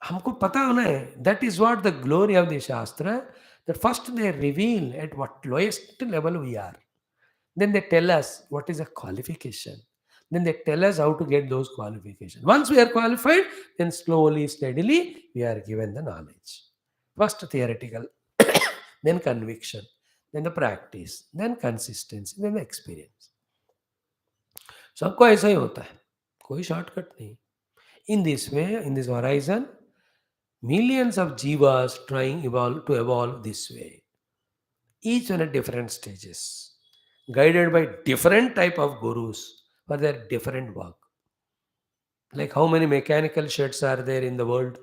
हमको पता होना है. That is what the glory of the Shastra, that first they reveal at what lowest level we are. Then they tell us what is a qualification. Then they tell us how to get those qualifications. Once we are qualified, then slowly, steadily, we are given the knowledge. First theoretical, then conviction, then the practice, then consistency, then the experience. सबको ऐसा ही होता है, कोई shortcut नहीं. In this way, in this horizon, millions of jivas trying to evolve this way, each one at different stages, guided by different type of gurus for their different work. Like how many mechanical sheds are there in the world?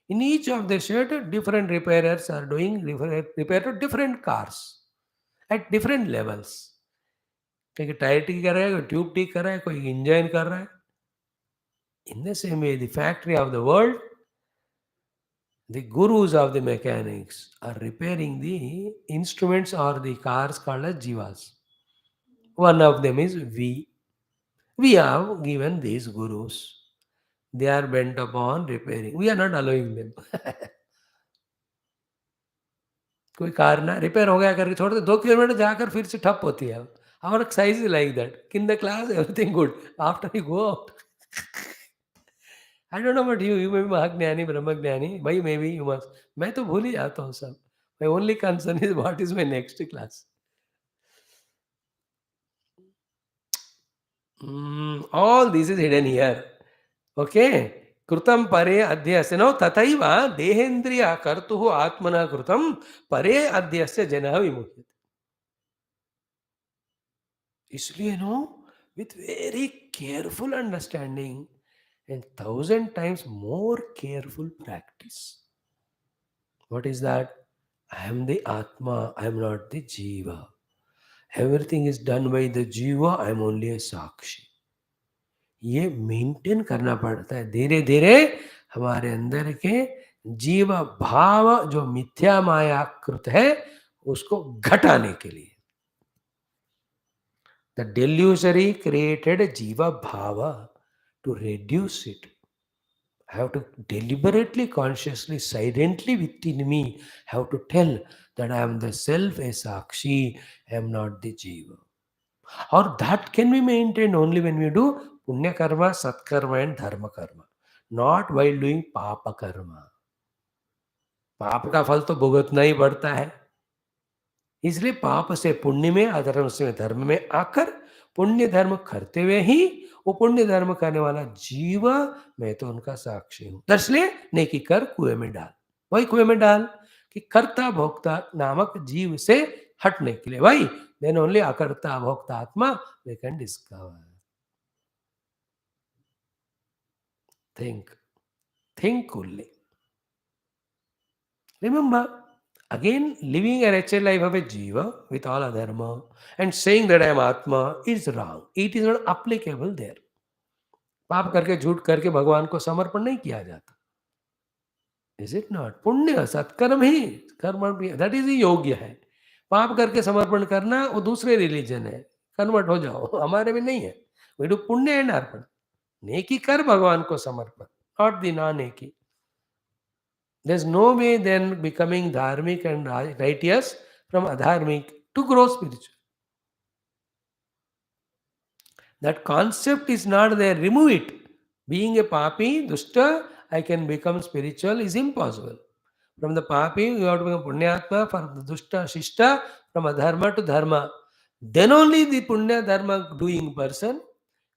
In each of the shed, different repairers are doing repair to different cars at different levels. कोई tyre ठीक कर रहा है, कोई tube ठीक कर रहा है, कोई इंजन कर रहा है. In the same way, the factory of the world, the gurus of the mechanics are repairing the instruments or the cars called as jivas. One of them is we. We have given these gurus. They are bent upon repairing. We are not allowing them. कोई car ना repair हो गया करके छोड़ दे, 2 kilometre जाकर फिर से ठप होती है. Our exercise is like that. In the class, everything good. After you go out, I don't know about you. You may be महाज्ञानी, ब्रह्मज्ञानी. भाई maybe you must. मैं तो भूल ही जाता हूँ सब. My only concern is what is my next class. All this is hidden here. Okay. कृतं परे अध्यस्य नो तथैव देहेन्द्रिय कर्तुः आत्मना कृतं परे अध्यस्य जनः विमुह्यते. इसलिए with very careful understanding and 1,000 times more careful practice. What is that? I am the Atma, I am not the Jiva. Everything is done by the Jiva, I am only a Sakshi. ये maintain करना पड़ता है. धीरे धीरे हमारे अंदर के जीव भाव जो मिथ्या मायाकृत है उसको घटाने के लिए. The delusory created jiva bhava. To reduce it, I have to deliberately, consciously, silently within me have to tell that I am the self, a sakshi, I am not the jiva. Or that can be maintained only when we do punya karma, sat karma and dharma karma, not while doing papa karma. पाप का फल तो भुगतना ही पड़ता है. इसलिए पाप से पुण्य में, अधर्म से धर्म में आकर पुण्य धर्म करते हुए ही वो पुण्य धर्म करने वाला जीव, मैं तो उनका साक्षी हूं। इसलिए नेकी कर कुएं में डाल, वही कुएं में डाल कि कर्ता भोक्ता नामक जीव से हटने के लिए, भाई देन ओनली अकर्ता भोक्ता आत्मा we can discover. Think coolly. Remember, again, living a wretched life of a jiva with all adharma and saying that I am Atma is wrong. It is not applicable there. पाप करके झूठ करके भगवान को समर्पण नहीं किया जाता। Is it not? पुण्य सत्कर्म ही कर्म भी, दैट इज योग्य है। पाप करके समर्पण करना वो दूसरे रिलीजन है, कन्वर्ट हो जाओ, हमारे में नहीं है। वी डू पुण्य एंड अर्पण, नेकी कर भगवान को समर्पण, नॉट दी ना नेकी। There's no way then becoming dharmic and righteous from adharmic to grow spiritual. That concept is not there. Remove it. Being a papi, dusta, I can become spiritual is impossible. From the papi, you have to become punyatma. From the dusta, shishta, from adharma to dharma. Then only the punya dharma doing person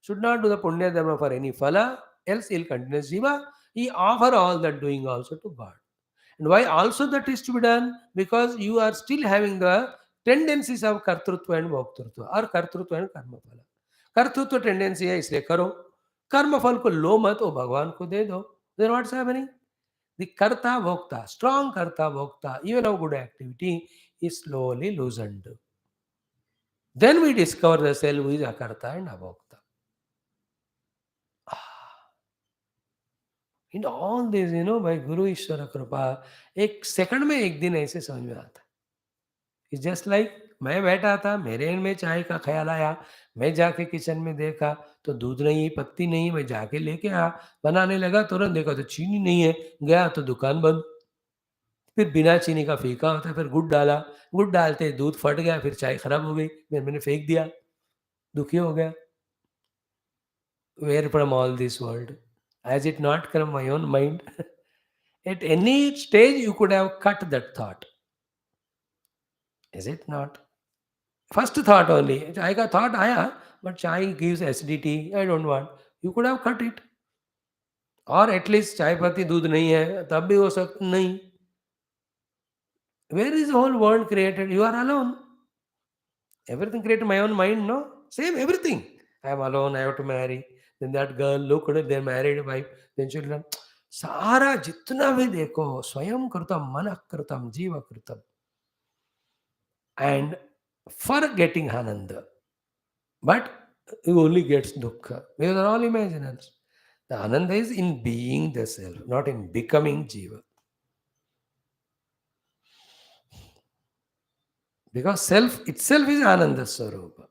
should not do the punya dharma for any phala, else he'll continue jiva. He offer all that doing also to God. And why also that is to be done? Because you are still having the tendencies of kartrutva and bhoktrutva or kartrutva and karma phala. कर्तृत्व tendency है इसलिए करो, कर्म फल को लो मत, वो भगवान को दे दो। Then what's happening? द कर्ता bhokta, strong karta bhokta, even of good activity is slowly loosened. Then we discover the self who is akarta and abhokta. In all this, by Guru Ishwara Kripa, एक सेकंड में एक दिन ऐसे समझ में आता है। इट्स जस्ट लाइक मैं बैठा था, मेरे एंड में चाय का ख्याल आया, मैं जाके किचन में देखा तो दूध नहीं, पत्ती नहीं, मैं जाके लेके आया, बनाने लगा, तुरंत देखा तो चीनी नहीं है, गया तो दुकान बंद। फिर बिना चीनी का फीका होता है, फिर गुड़ डाला, गुड़ डालते दूध फट गया, फिर चाय खराब हो गई, फिर मैंने फेंक दिया, दुखी हो गया। Where from all this world? Has it not come my own mind? At any stage you could have cut that thought. Is it not? First thought only. चाय का thought आया, but चाय gives acidity. I don't want. You could have cut it. Or at least चाय पत्ती दूध नहीं है, तब भी हो सकता नहीं. Where is the whole world created? You are alone. Everything created in my own mind, no? Same everything. I am alone. I have to marry. Then that girl, look at it. They're married, wife, then children. सारा जितना भी देखो, स्वयं कृतम, मन कृतम, जीव कृतम. And forgetting Ananda. But you only gets dukkha. We are all imaginers. The Ananda is in being the self, not in becoming Jiva. Because self itself is Ananda Swarupa.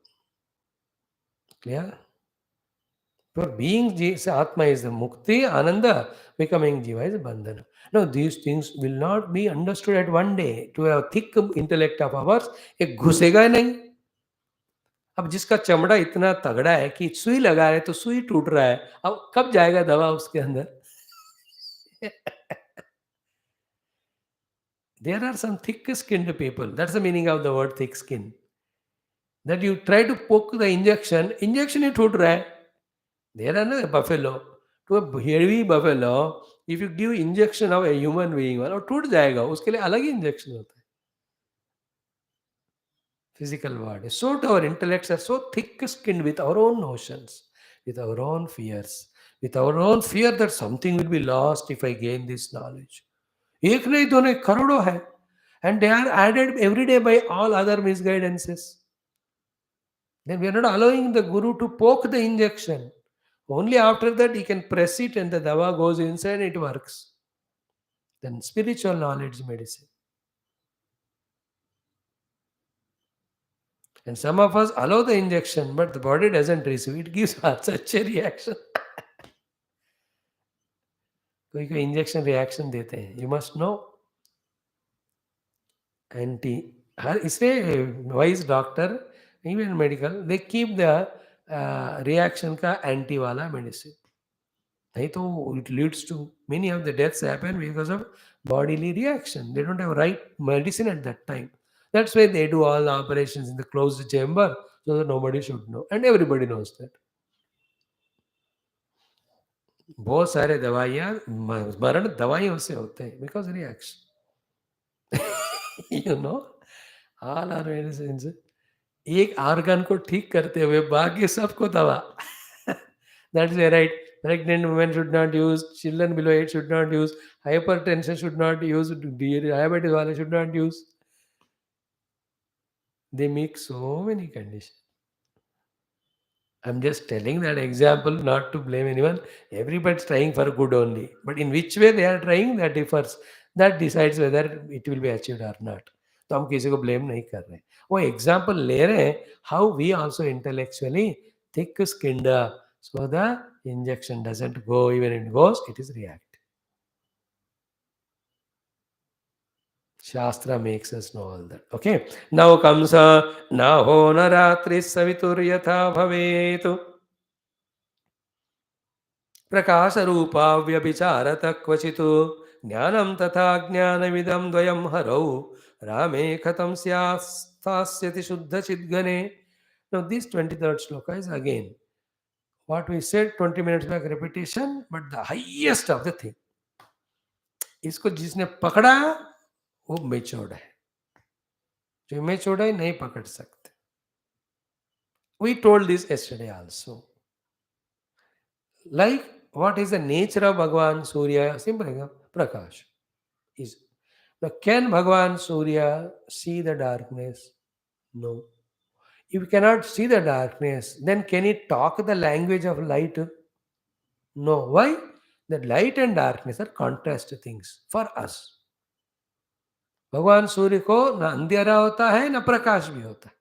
Clear? For being Atma is the Mukti, Ananda, becoming Jiva is Bandhana. Now, these things will not be understood at one day. To a thick intellect of ours, एक घुसेगा नहीं. अब जिसका चमड़ा इतना तगड़ा है कि सुई लगा रहे तो सुई टूट रहा है, अब कब जाएगा दवा उसके अंदर? There are some thick-skinned people. That's the meaning of the word thick skin. That you try to poke the injection ही टूट रहा है. There are no buffalo. To a heavy buffalo, if you give injection of a human being, वो टूट जाएगा. उसके लिए अलग ही injection होता है. Physical body. So our intellects are so thick-skinned with our own notions, with our own fears, with our own fear that something will be lost if I gain this knowledge. एक नहीं दो नहीं करोड़ों है, and they are added every day by all other misguidances. Then we are not allowing the Guru to poke the injection. Only after that he can press it and the dawa goes inside and it works. Then spiritual knowledge medicine. And some of us allow the injection, but the body doesn't receive. It gives such a reaction. कोई कोई injection reaction देते हैं. You must know. Anti. हर इसलिए wise doctor, even medical, they keep the reaction का anti वाला medicine. नहीं तो it leads to many of the deaths happen because of bodily reaction. They don't have right medicine at that time. That's why they do all the operations in the closed chamber so that nobody should know, and everybody knows that. बहुत सारे दवाइयाँ मरण दवाइयों से होते हैं, because reaction you know, all are medicine एक organ को ठीक करते हुए बाकी सबको दवा that's right. Pregnant women should not use, children below 8 should not use, hypertension should not use, diabetes wale should not use. They make so many conditions. I'm just telling that example not to blame anyone. Everybody's trying for good only. But in which way they are trying, that differs. That decides whether it will be achieved or not. तो हम किसी को blame नहीं कर रहे. वो example ले रहे हैं how we also intellectually thick skinned so the injection doesn't go, even it goes, it is reactive. Shastra makes us know all that. Okay. Now comes Naho Naratri Savituryatha Bhavetu प्रकाशरूपाव्यभिचारत क्वचित् ज्ञानं तथा ज्ञानमिदं द्वयं हरौ रामे कथं स्यात्स्थास्यति शुद्धचिद्घने. Now this 23rd shloka is again what we said 20 minutes back, repetition, but the highest of the thing. इसको जिसने पकड़ा वो मेच्योर्ड है, जो मेच्योर्ड है नहीं पकड़ सकते. We told this yesterday also. Like, what is the nature of Bhagavan Surya? Simple example, Prakash. Is now, can Bhagavan Surya see the darkness? No. If you cannot see the darkness, then can it talk the language of light? No. Why? The light and darkness are contrast things for us. भगवान सूर्य को ना अंधेरा होता है ना प्रकाश भी होता है.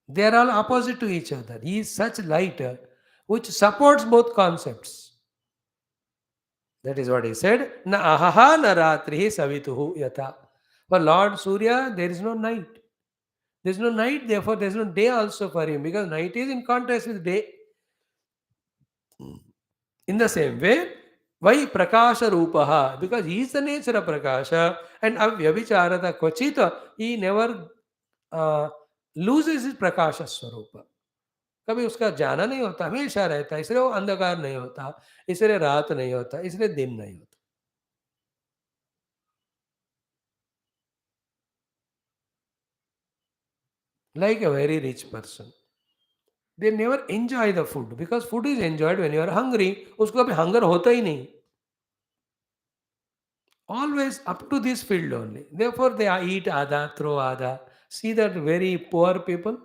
They are all opposite to each other. He is such light which supports both concepts. That is what he said. Na ahaha na ratrihi savituhu yata. For Lord Surya, there is no night. There is no night, therefore there is no day also for him, because night is in contrast with day. In the same way, why Prakasha Rupaha? Because he is the nature of Prakasha, and Avyabhicharata Kvachita, he never loses his Prakasha Swarupa. कभी उसका जाना नहीं होता, हमेशा रहता है, इसलिए वो अंधकार नहीं होता, इसलिए रात नहीं होता, इसलिए दिन नहीं होता. Like a very rich person, they never enjoy the food, because food is enjoyed when you are hungry. उसको कभी hunger होता ही नहीं. Always up to this field only. Therefore they eat adha, throw adha. See that very poor people,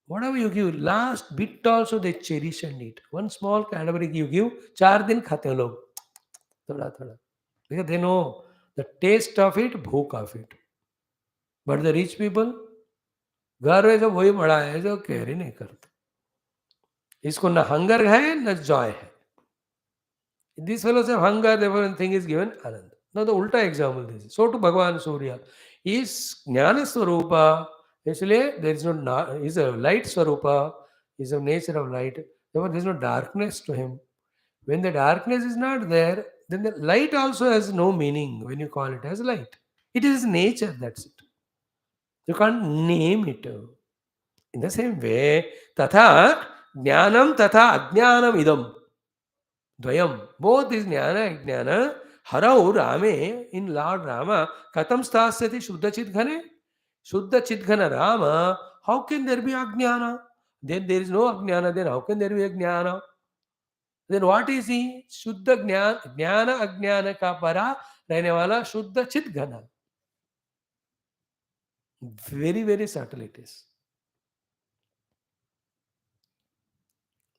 whatever you give, last bit also they cherish and eat. One small Cadbury you give, 4 दिन खाते हैं लोग, थोड़ा थोड़ा, because they know the taste of it, भूख of it. But the rich people, घर में जो वही बड़ा है जो कैरी नहीं करता. इसको ना हंगर है ना जॉय है. These fellows have hunger, therefore when thing is given, anand. Now the ulta example this is. So to Bhagavan Surya, he is Jnana Swarupa, इसलिए there is no, he is a light Swarupa, he is of nature of light, therefore there is no darkness to him. When the darkness is not there, then the light also has no meaning when you call it as light. It is nature, that's it. You can't name it. In the same way, tatha jnanam tatha ajnanam idam. Dvayam. Both is jnana, ajnana. Harau Rame, in Lord Rama, katam stasyati shuddha chidghane. Shuddha chidghana Rama, how can there be ajnana? Then there is no ajnana, then how can there be ajnana? Then what is he? Shuddha jnana, jnana ajnana ka para, रहने वाला शुद्ध चित घना. Very, very subtle it is.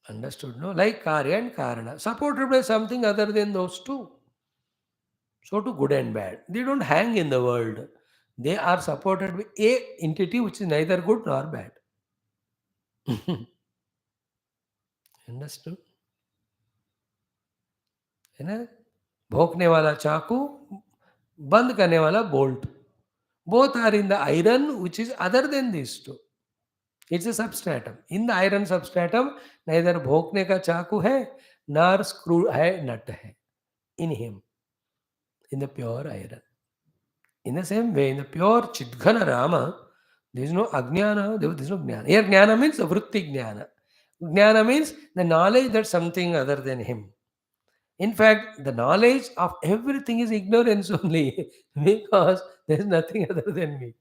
Understood, no? Like Karya and Karana, supported by something other than those two. So to good and bad. They don't hang in the world. They are supported by a entity which is neither good nor bad. Understood? है ना? भोंकने वाला चाकू, बंद करने वाला bolt. Both are in the iron which is other than these two. It's a substratum. In the iron substratum, neither भोंकने का चाकू है, nor screw है, nut है. In him, in the pure iron. In the same way, in the pure Chidghana Rama, There is no ajnana, there is no jnana. Here jnana means vritti jnana. Jnana means the knowledge that something other than him. In fact, the knowledge of everything is ignorance only because there is nothing other than me.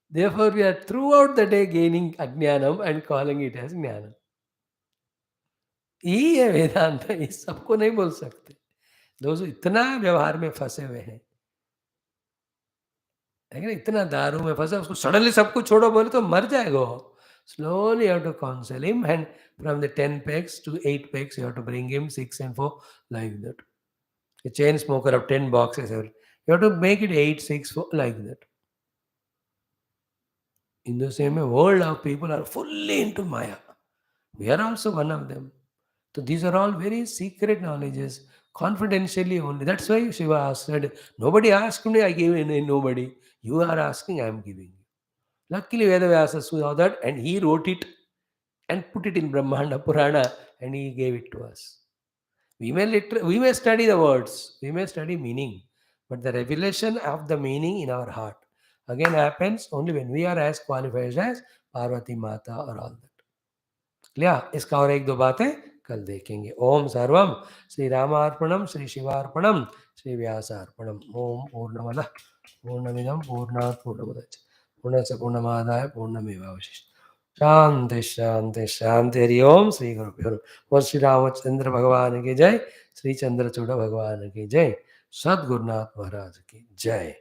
Therefore, we are throughout the day gaining ajnanam and calling it as jnana. यही है वेदांत, ये सबको नहीं बोल सकते। दोस्त इतना व्यवहार में फंसे हुए हैं, है ना, इतना दारू में फंसा, उसको सडनली सब कुछ छोड़ो बोले तो मर जाएगा वो। Slowly you have to counsel him, and from the 10 pegs to 8 pegs, you have to bring him 6 and 4, like that. A chain smoker of 10 boxes, you have to make it 8, 6, 4, like that. In the same way, world of people are fully into Maya. We are also one of them. So these are all very secret knowledges, confidentially only. That's why Shiva said, nobody asked me, I gave nobody. You are asking, I am giving you. Luckily, Vyasa saw that and he wrote it and put it in Brahmaanda Purana and he gave it to us. We may study the words, we may study meaning, but the revelation of the meaning in our heart again happens only when we are as qualified as Parvati Mata or all that. Clear? इसका और एक दो बातें कल देखेंगे। ओम सर्वम श्री रामार्पणम श्री शिवार्पणम श्री व्यासार्पणम। ओम पूर्णमद पूर्णमिदम पूर्णात् पूर्णमुदच्यते पूर्णस्य पूर्णमादाय पूर्णमेवावशिष्यते। शांति शांति शांति। हरि ओम। श्री गुरुभ्यो नमः। और श्री रामचंद्र भगवान की जय, श्री चंद्रचूड़ भगवान की जय, सद्गुरुनाथ महाराज की जय।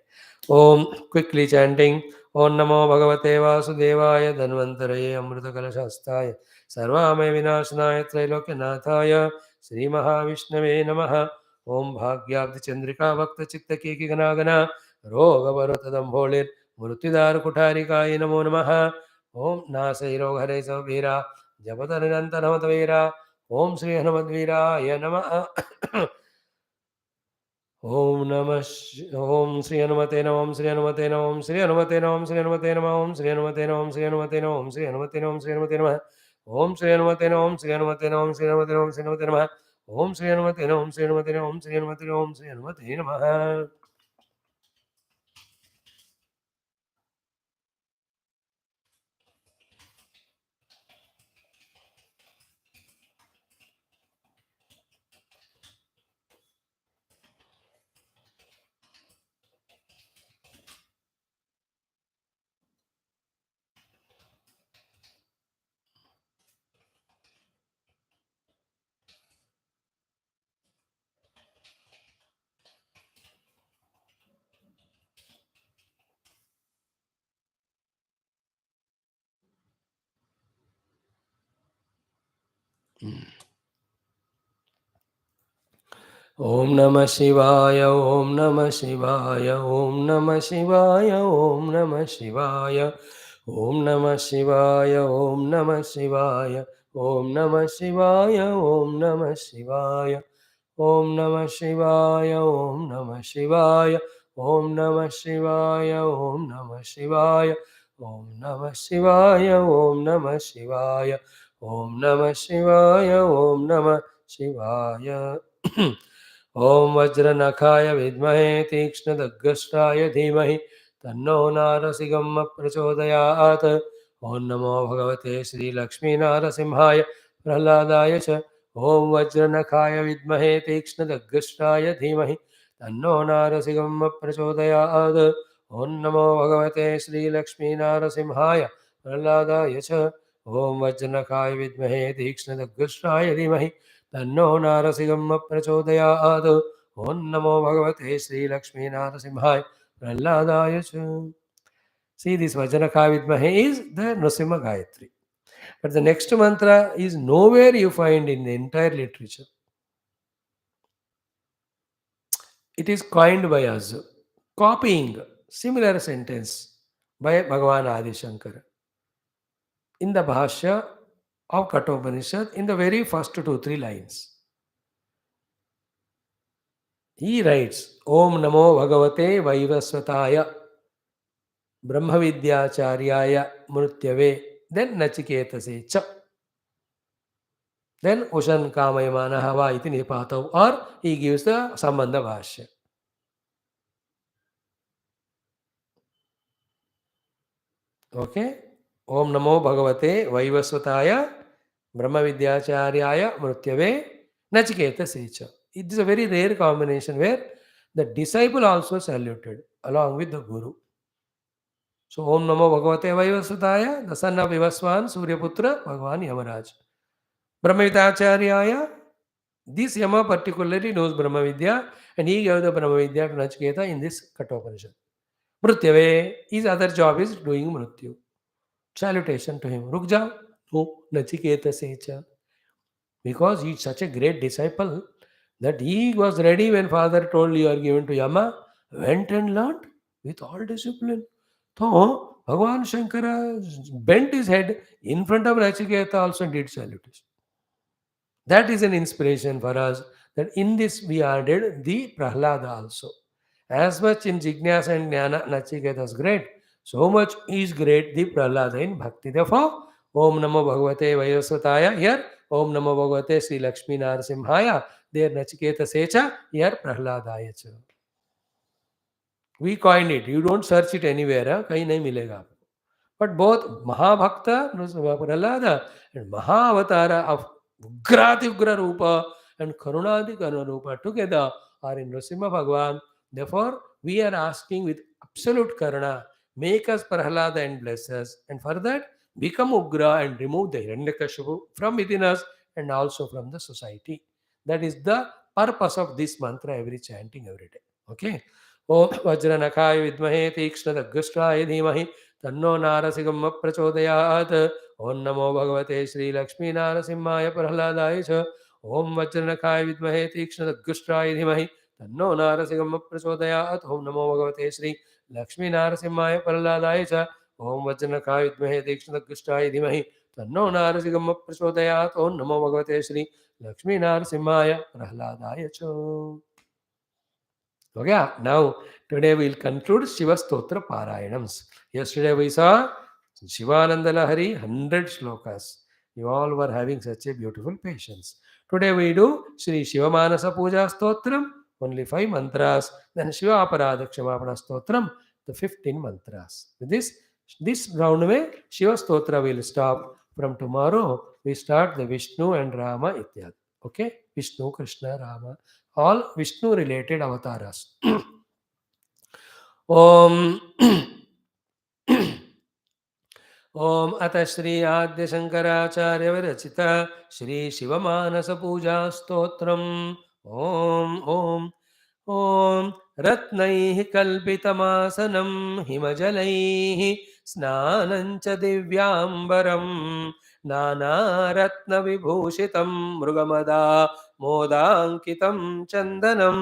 ओम क्विकली चैंटिंग। ओम नमो भगवते वासुदेवाय धन्वंतरये अमृतकलशहस्ताय सर्वामय विनाशनाय त्रैलोक्यनाथाय श्री महाविष्णवे नमः। ओम भाग्याब्धि चंद्रिका भक्त चित्त की गणागना रोग बरतदम्भोलिर मृत्युदार कुठारिकाय नमो नमः। ओम नासै रोग हरे सवीरा जपत निरंतर हमत वीरा। ओम श्री हनुमद्वीराय नमः। ओम नमः ओम श्री हनुमते नमः। ओम श्री हनुमते नमः। ओम श्री हनुमते नमः। ओम श्री हनुमते नमः। ओम श्री हनुमते नमः। ओम श्री हनुमते नमः। ओम श्री हनुमते नमः। ओम श्री हनुमते नमः। ओम श्री हनुमते नमः। ओम श्री हनुमते नमः। ओम श्री हनुमते नमः। ओम श्री हनुमते नमः। ओम श्री हनुमते नमः। ओम श्री हनुमते नमः। ओम श्री हनुमते नमः। ओम श्री हनुमते नमः। ओम नमः शिवाय। ओम नमः शिवाय। ओम नमः शिवाय। ओम नमः शिवाय। ओम नमः शिवाय। ओम नमः शिवाय। ओम नमः शिवाय। ओम नमः शिवाय। ओम नमः शिवाय। ओम नमः शिवाय। ओम नमः शिवाय। ओम नमः शिवाय। ओम नमः शिवाय। ओम नमः शिवाय। ओम नमः शिवाय। ओम नमः शिवाय। ओम वज्रनखाय विद्महे तीक्ष्णदग्गस्त्राय धीमहि तन्नो नारसिंहः प्रचोदयात्। ओम नमो भगवते श्रीलक्ष्मीनारसिंहाय प्रह्लादाय च। ओम वज्रनखाय विद्महे तीक्ष्णदग्गस्त्राय धीमहि तन्नो नारसिंहः प्रचोदयात्। ओम नमो भगवते श्रीलक्ष्मीनारसिंहाय प्रह्लादाय च। ओम वज्रनखाय विद्महे तीक्ष्णदग्गस्त्राय धीमहि तन्नो नारसिंहः प्रचोदयात्। ओम नमो भगवते श्रीलक्ष्मीनारसिंहाय प्रह्लादाय च। See, this Vajranaka Vidmahe is the Nrsimha Gayatri. But the next mantra is nowhere you find in the entire literature. It is coined by us, copying similar sentence by Bhagavan Adi Shankara. In the Bhashya of Kathopanishad, in the very first 2-3 lines, he writes, Om Namo Bhagavate Vaivasvataya Brahmavidyacharya Mrutyave, then Nachiketase Cha. Then Ushan Kamayamana Hava iti Nipatav, or he gives the Sambandha Bhashya. Okay. Om Namo Bhagavate Vaivasvataya Brahma Vidyacharya Mrutyave Nachiketa Secha. It is a very rare combination where the disciple also saluted along with the Guru. So Om Namo Bhagavate Vaivasvataya, the son of Vivaswan, Suryaputra, Bhagavan Yamaraj. Brahma Vidyacharya, this Yama particularly knows Brahma Vidya and he gave the Brahma Vidya to Nachiketa in this Kathopanishad. Mrutyave, his other job is doing Mrutyu. Salutation to him. Ruk jao. No, Nachiketa Secha. Because he is such a great disciple that he was ready when father told you are given to Yama, went and learned with all discipline. So, Bhagavan Shankara bent his head in front of Nachiketa also did salutation. That is an inspiration for us that in this we added the Prahlada also. As much in Jnana and Jnana Nachiketa is great, so much is great the Prahlada in Bhakti. Therefore, Om Namo Bhagavate Vayasvataya here, Om Namo Bhagavate Sri Lakshmi Narasimhaya, there Nachiketa Secha, here Prahladaya cha. We coined it. You don't search it anywhere. Kahin nahi milega. But both Mahabhakta, Prahlada, and Mahavatara of Ugrati Rupa and Karunadi Rupa together are in Nrsimha Bhagavan. Therefore, we are asking with absolute Karuna, make us Prahlada and bless us. And for that, become Ugra and remove the Hiranyakashipu from within us and also from the society. That is the purpose of this mantra every chanting every day. Okay. Om Vajranakaya Vidmahe Tikshna Daggustraya Dhimahi तन्नो नारसिंहम प्रचोदयात् ओम नमो भगवते श्री लक्ष्मी नारसिंहाय प्रह्लादाय च ओम वज्रनखाय विद्महे तीक्ष्णदग्गुष्ट्राय धीमहि तन्नो नारसिंहम प्रचोदयात् ओम नमो भगवते श्री लक्ष्मी नारसिंहाय प्रह्लादाय च ओम वज्रनखाय विद्महे तीक्ष्णदग्गुष्ट्राय धीमहि तन्नो नारसिंहम प्रचोदयात् ओम नमो भगवते श्री लक्ष्मी नारसिंहाय प्रह्लादाय च. Okay, now today we will conclude Shiva Stotra Parayanams. Yesterday we saw Shivananda Lahari, 100 shlokas. You all were having such a beautiful patience. Today we do Sri Shiva Manasa Puja Stotram, only 5 mantras. Then Shiva APARAADHA KSHAMAAPANA Stotram, the 15 mantras. With this round way, Shiva Stotra will stop. From tomorrow, we start the Vishnu and Rama Adhyatma. Okay? Vishnu, Krishna, Rama. All Vishnu related avatars. Om Om Ata Shri Adya Shankaracharya Virachita Shri Shiva Manasa Puja Stotram Om ॐ रत्नैः कल्पितमासनं हिमजलैः स्नानं च दिव्याम्बरं नानारत्नविभूषितं मृगमदा मोदाङ्कितं चन्दनं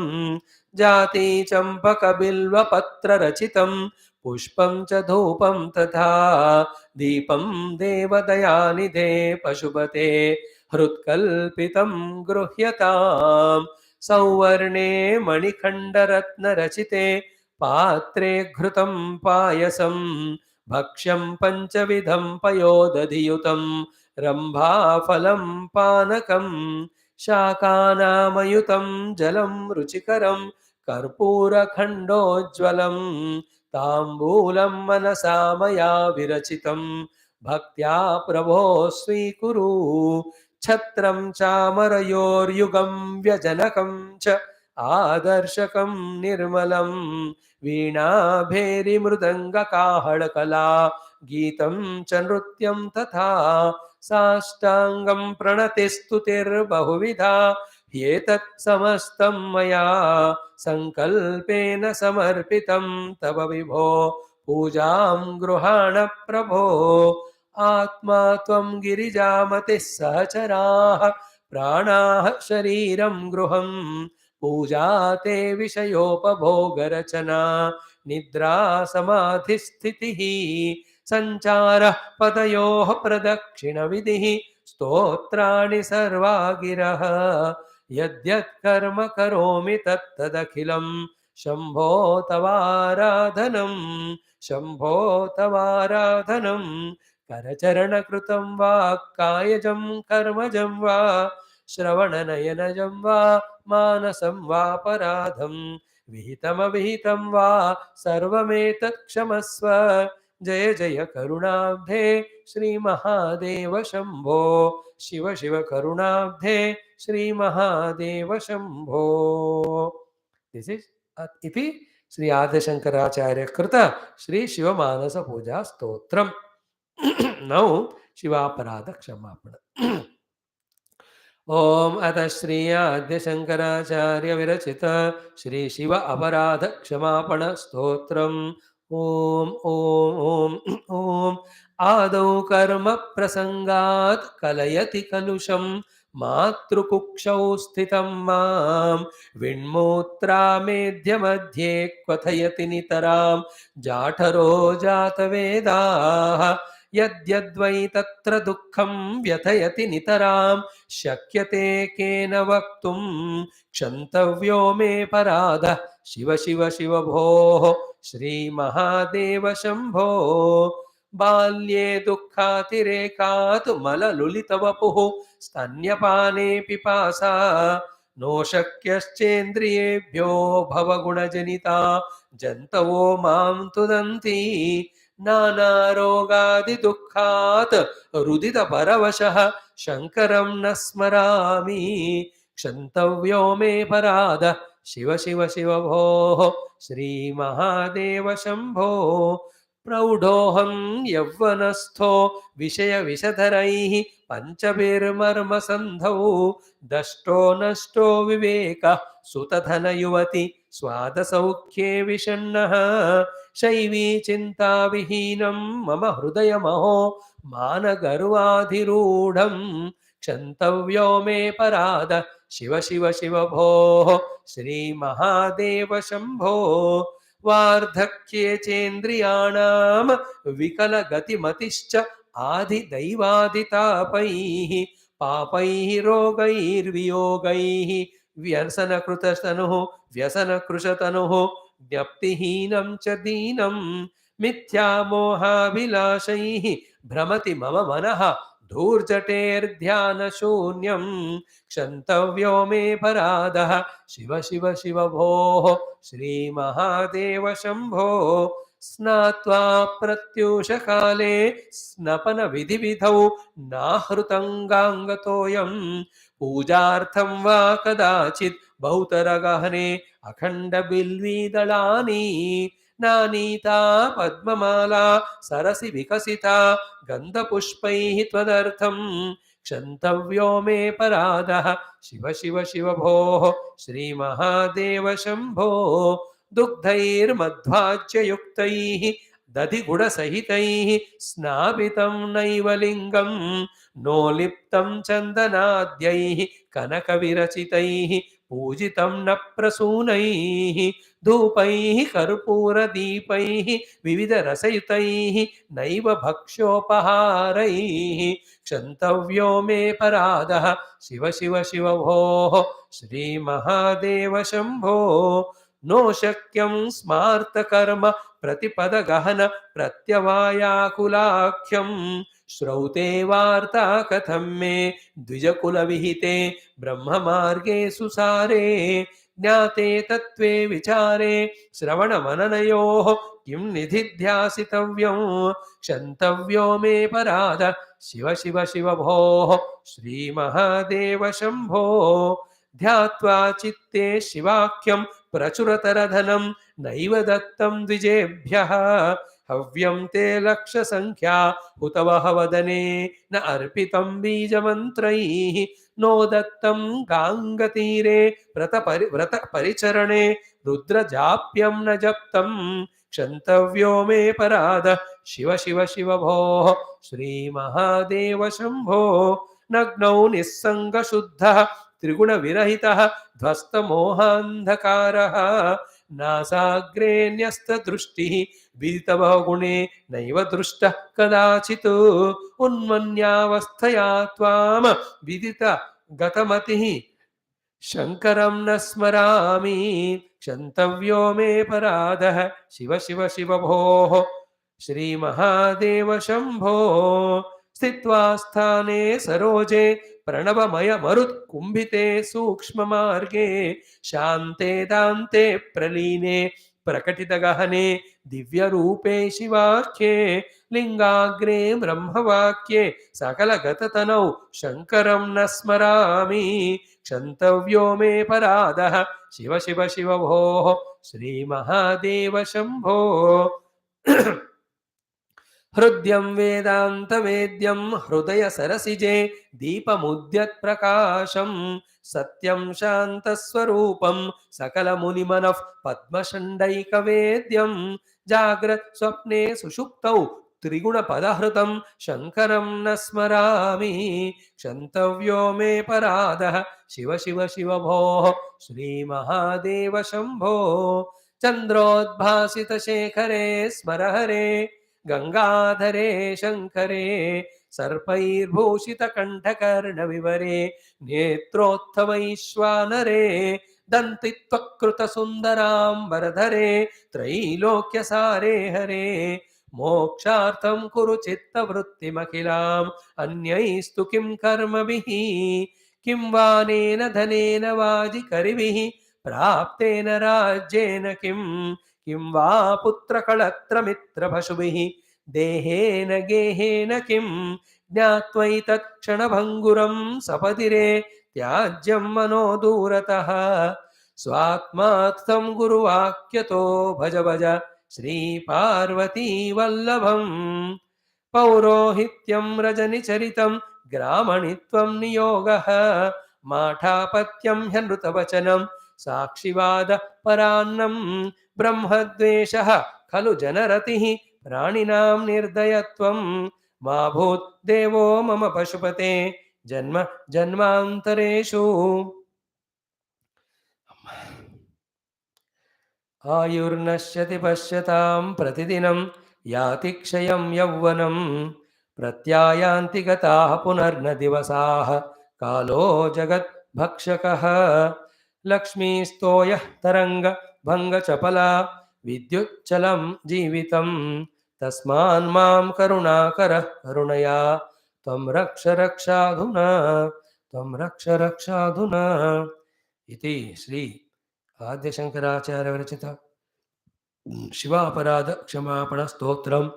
जातिचम्पकबिल्वपत्ररचितं पुष्पं च धूपं तथा दीपं देवदयानिधे पशुपते हृत्कल्पितं गृह्यताम् सौवर्णे मणिखण्डरत्नरचिते पात्रे घृतं पायसं भक्ष्यं पञ्चविधं पयोदधियुतं रम्भाफलं पानकं शाकानामयुतं जलं रुचिकरं कर्पूरखण्डोज्ज्वलं ताम्बूलं मनसा मया विरचितं भक्त्या प्रभो स्वीकुरु छत्रं चामरयोर्युगं व्यजनकं च आदर्शकं निर्मलं वीणाभेरिमृदङ्गकाहळकला गीतं च नृत्यं तथा साष्टाङ्गं प्रणतिस्तुतिर्बहुविधा ह्येतत् समस्तं मया सङ्कल्पेन समर्पितं तव विभो पूजां गृहाण प्रभो आत्मा त्वं गिरिजामतिः सहचराः प्राणाः शरीरं गृहं पूजा ते विषयोपभोगरचना निद्रा समाधिस्थितिः सञ्चारः पदयोः प्रदक्षिणविधिः स्तोत्राणि सर्वा गिरः यद्यत् कर्म करोमि तत्तदखिलं शम्भो तवाराधनं शम्भो तवाराधनं करचरणकृतं वा कायजं कर्मजं वा श्रवणनयनजं वा मानसं वापराधं विहितमविहितं वा सर्वमेतत् क्षमस्व जय जय करुणाब्धे श्री महादेव शंभो शिव शिव करुणाब्धे श्री महादेव शंभो. दिस इज इति श्री आद्यशंकराचार्य कृत श्री शिवमानस पूजा स्तोत्रम. नौ शिवापराध क्षमापण. ओम अतः श्री आद्यशंकराचार्य विरचित श्री शिव अपराध क्षमापण स्तोत्रम. ओम ओम ओम ओम. आदौ कर्म प्रसंगात् कलयति कलुषं मातृकुक्षौ स्थितं मां विण्मूत्रामेध्य मध्ये क्वथयति नितरां जाठरो जातवेदाः. यद्यद्वै तत्र दुःखं व्यथयति नितरां शक्यते केन वक्तुं क्षन्तव्यो मे पराधः शिव शिव शिव भोः श्रीमहादेव शम्भो. बाल्ये दुःखातिरेकात् मललुलितवपुः स्तन्यपाने पिपासा नो शक्यश्चेन्द्रियेभ्यो भवगुणजनिता जन्तवो मां तुदन्ति. नानारोगादिदुःखात् रुदितपरवशः शङ्करं न स्मरामि क्षन्तव्यो मे पराधः शिव शिव शिव भोः श्रीमहादेव शम्भो. प्रौढोऽहं यौवनस्थो विषयविषधरैः पञ्चभिर्मर्मसन्धौ दष्टो नष्टो विवेकः सुतधनयुवति स्वादसौख्ये विषण्णः. शैवी चिन्ताविहीनं मम हृदयमहो मानगर्वाधिरूढं क्षन्तव्यो मे पराधः शिव शिव शिव भोः श्रीमहादेव शम्भो. वार्धक्ये चेन्द्रियाणां विकलगतिमतिश्च आदिदैवादितापैः पापैः रोगैर्वियोगैः व्यसनकृततनुः व्यसनकृशतनुः ज्ञप्तिहीनं च दीनं मिथ्यामोहाभिलाषैः भ्रमति मम मनः धूर्जटेर्ध्यानशून्यं क्षन्तव्यो मे पराधः शिव शिव शिव भोः श्रीमहादेव शम्भो. स्नात्वा प्रत्यूषकाले स्नपनविधिविधौ नाहृतङ्गाङ्गतोऽयं पूजार्थं वा कदाचित् बहुतरगहने अखण्डबिल्वीदलानि नानीता पद्ममाला सरसि विकसिता गन्धपुष्पैः त्वदर्थं क्षन्तव्यो मे पराधः शिव शिव शिव भोः श्रीमहादेव शम्भो. दुग्धैर्मध्वाज्ययुक्तैः दधिगुडसहितैः स्नापितं नैव लिङ्गं नोलिप्तं चन्दनाद्यैः कनकविरचितैः पूजितं न प्रसूनैः धूपैः कर्पूरदीपैः विविधरसयुतैः नैव भक्ष्योपहारैः क्षन्तव्यो मे पराधः शिव शिव शिव भोः श्रीमहादेव शम्भो. नो शक्यं स्मार्तकर्म प्रतिपदगहन प्रत्यवायाकुलाख्यं श्रौते वार्ता कथं मे द्विजकुलविहिते ब्रह्ममार्गे सुसारे ज्ञाते तत्त्वे विचारे श्रवणमननयोः किं निधिध्यासितव्यं क्षन्तव्यो मे पराधः शिव शिव शिव भोः श्रीमहादेव शम्भो. ध्यात्वा चित्ते शिवाख्यं प्रचुरतरधनं नैव दत्तं द्विजेभ्यः हव्यं ते लक्षसंख्या हुतवः वदने न अर्पितं बीजमन्त्रैः नो दत्तं गाङ्गतीरे व्रतपरिचरणे रुद्रजाप्यं न जप्तं क्षन्तव्यो मे पराधः शिव शिव शिव भोः श्रीमहादेव शम्भो. नग्नौ निस्सङ्गशुद्धः त्रिगुणविरहितः ध्वस्तमोहान्धकारः नासाग्रे न्यस्तदृष्टिः विदितबहुगुणे नैव दृष्टः कदाचित् उन्मन्यावस्थया त्वां विदितगतमतिः शङ्करं न स्मरामि क्षन्तव्यो मे पराधः शिव शिव शिव भोः श्रीमहादेव शम्भो. स्थित्वा स्थाने सरोजे प्रणवमय मरुत्कुम्भिते सूक्ष्ममार्गे शान्ते दान्ते प्रलीने प्रकटितगहने दिव्यरूपे शिवाख्ये लिङ्गाग्रे ब्रह्मवाक्ये सकलगततनौ शङ्करं न स्मरामि क्षन्तव्यो मे पराधः शिव शिव शिव भोः श्रीमहादेव शम्भो हृद्यं वेदान्तवेद्यं हृदय सरसिजे दीपमुद्यत्प्रकाशं सत्यं शान्तस्वरूपं सकलमुनिमनः पद्मषण्डैकवेद्यं जाग्रत् स्वप्ने सुषुप्तौ त्रिगुणपदहृतं शङ्करं न स्मरामि क्षन्तव्यो मे पराधः शिव शिव शिव भोः श्रीमहादेव शम्भो चन्द्रोद्भासितशेखरे स्मरहरे गंगाधरे शंकरे सर्पैर्भूषितकण्ठकर्णविवरे नेत्रोत्थमैश्वानरे दन्तित्वकृतसुन्दराम्बरधरे त्रैलोक्यसारे हरे मोक्षार्थं कुरु चित्तवृत्तिमखिलाम् अन्यैस्तु किं कर्मभिः किं वानेन धनेन वाजिकरिभिः प्राप्तेन राज्येन किं वा पुत्रकळत्रमित्रपशुभिः देहेन गेहेन किं ज्ञात्वैतत् क्षणभङ्गुरं सपदिरे त्याज्यं मनो दूरतः स्वात्मार्थं गुरुवाक्यतो भज भज श्रीपार्वती वल्लभम् पौरोहित्यं रजनिचरितं ग्रामणित्वं नियोगः माठापत्यं ह्यनृतवचनं साक्षिवाद परान्नं ब्रह्मद्वेषः खलु जनरतिः प्राणिनां निर्दयत्वं मा भूत् देवो मम पशुपते जन्म जन्मान्तरेषु आयुर्नश्यति पश्यतां प्रतिदिनं याति क्षयं यौवनं प्रत्यायान्ति गताः पुनर्न दिवसाः कालो जगद्भक्षकः लक्ष्मीस्तोयः तरंग भंग चपला विद्युच्चलं जीवितं तस्मान् मां करुणाकर करुणया त्वं रक्ष रक्षाधुना त्वं रक्ष रक्षाधुना इति श्री आद्यशंकराचार्य विरचित शिवापराध क्षमापण स्तोत्रम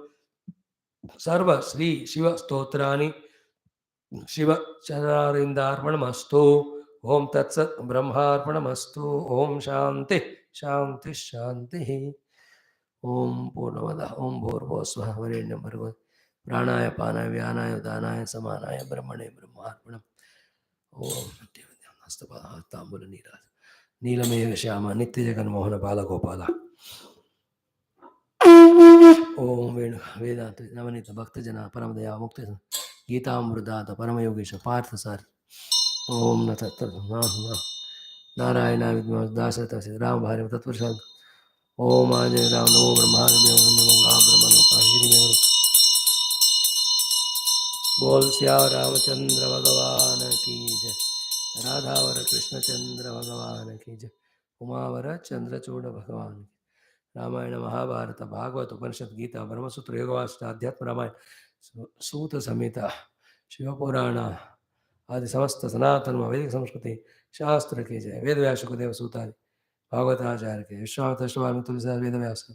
सर्व श्री शिव स्तोत्रानि शिव चरणारविन्दार्पणमस्तु ओम तत्सत् ब्रह्मार्पणमस्तु ओम शांति शांति शांति ओम पूर्णमदः ओम भूर्भुवस्वः वरेण्यं भर्गो प्राणाय पानाय व्यानाय उदानाय समानाय ब्रह्मणे ब्रह्मार्पणम् ओम हस्तपादाम्बुल नीराज नीलमेघ श्याम नित्य जगन्मोहन बालगोपाल ओम वेणु वेदांत नवनीत भक्तजना परमदया मुक्त गीतामृतात् परमयोगीश पार्थ सार ओम न तत्व नारायण विद्महे दासरथ राम भार्य तत्पुरुषात् ओम आंजनेय राम नमो ब्रह्मादेव नमो ब्रह्मलोकाहिरि बोल श्या रामचंद्र भगवान की जय राधावर कृष्णचंद्र भगवान की जय उमावर चंद्रचूड़ भगवान की रामायण महाभारत भागवत उपनिषद गीता ब्रह्मसूत्र योगवासिष्ठ अध्यात्म रामायण सूत समेत शिवपुराण आदि समस्त सनातन वैदिक संस्कृति शास्त्र की जय वेद व्यास सुखदेव सूतादि भागवताचार्य के विश्वामित्र तुलसीदास वेद व्यास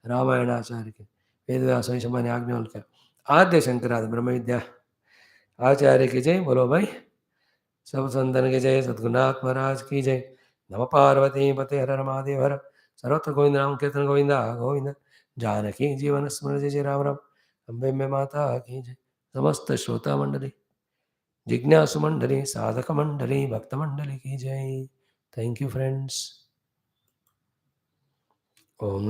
रामायणाचार्य के वेद व्यास शंभनि आज्ञवल्क्य आद्य शंकरादि ब्रह्म विद्या आचार्य की जय बोलो भाई सब संतन की जय सद्गुरुनाथ महाराज की जय नम पार्वती पते हर महादेव हर सर्वत्र गोविंद नाम कीर्तन गोविंदा गोविंद जानकी जीवन स्मरण जय जय राम राम अम्बे में माता की जय समस्त श्रोता मंडली जिज्ञासु मंडली साधक मंडली भक्त मंडली की जय थैंक यू फ्रेंड्स ओम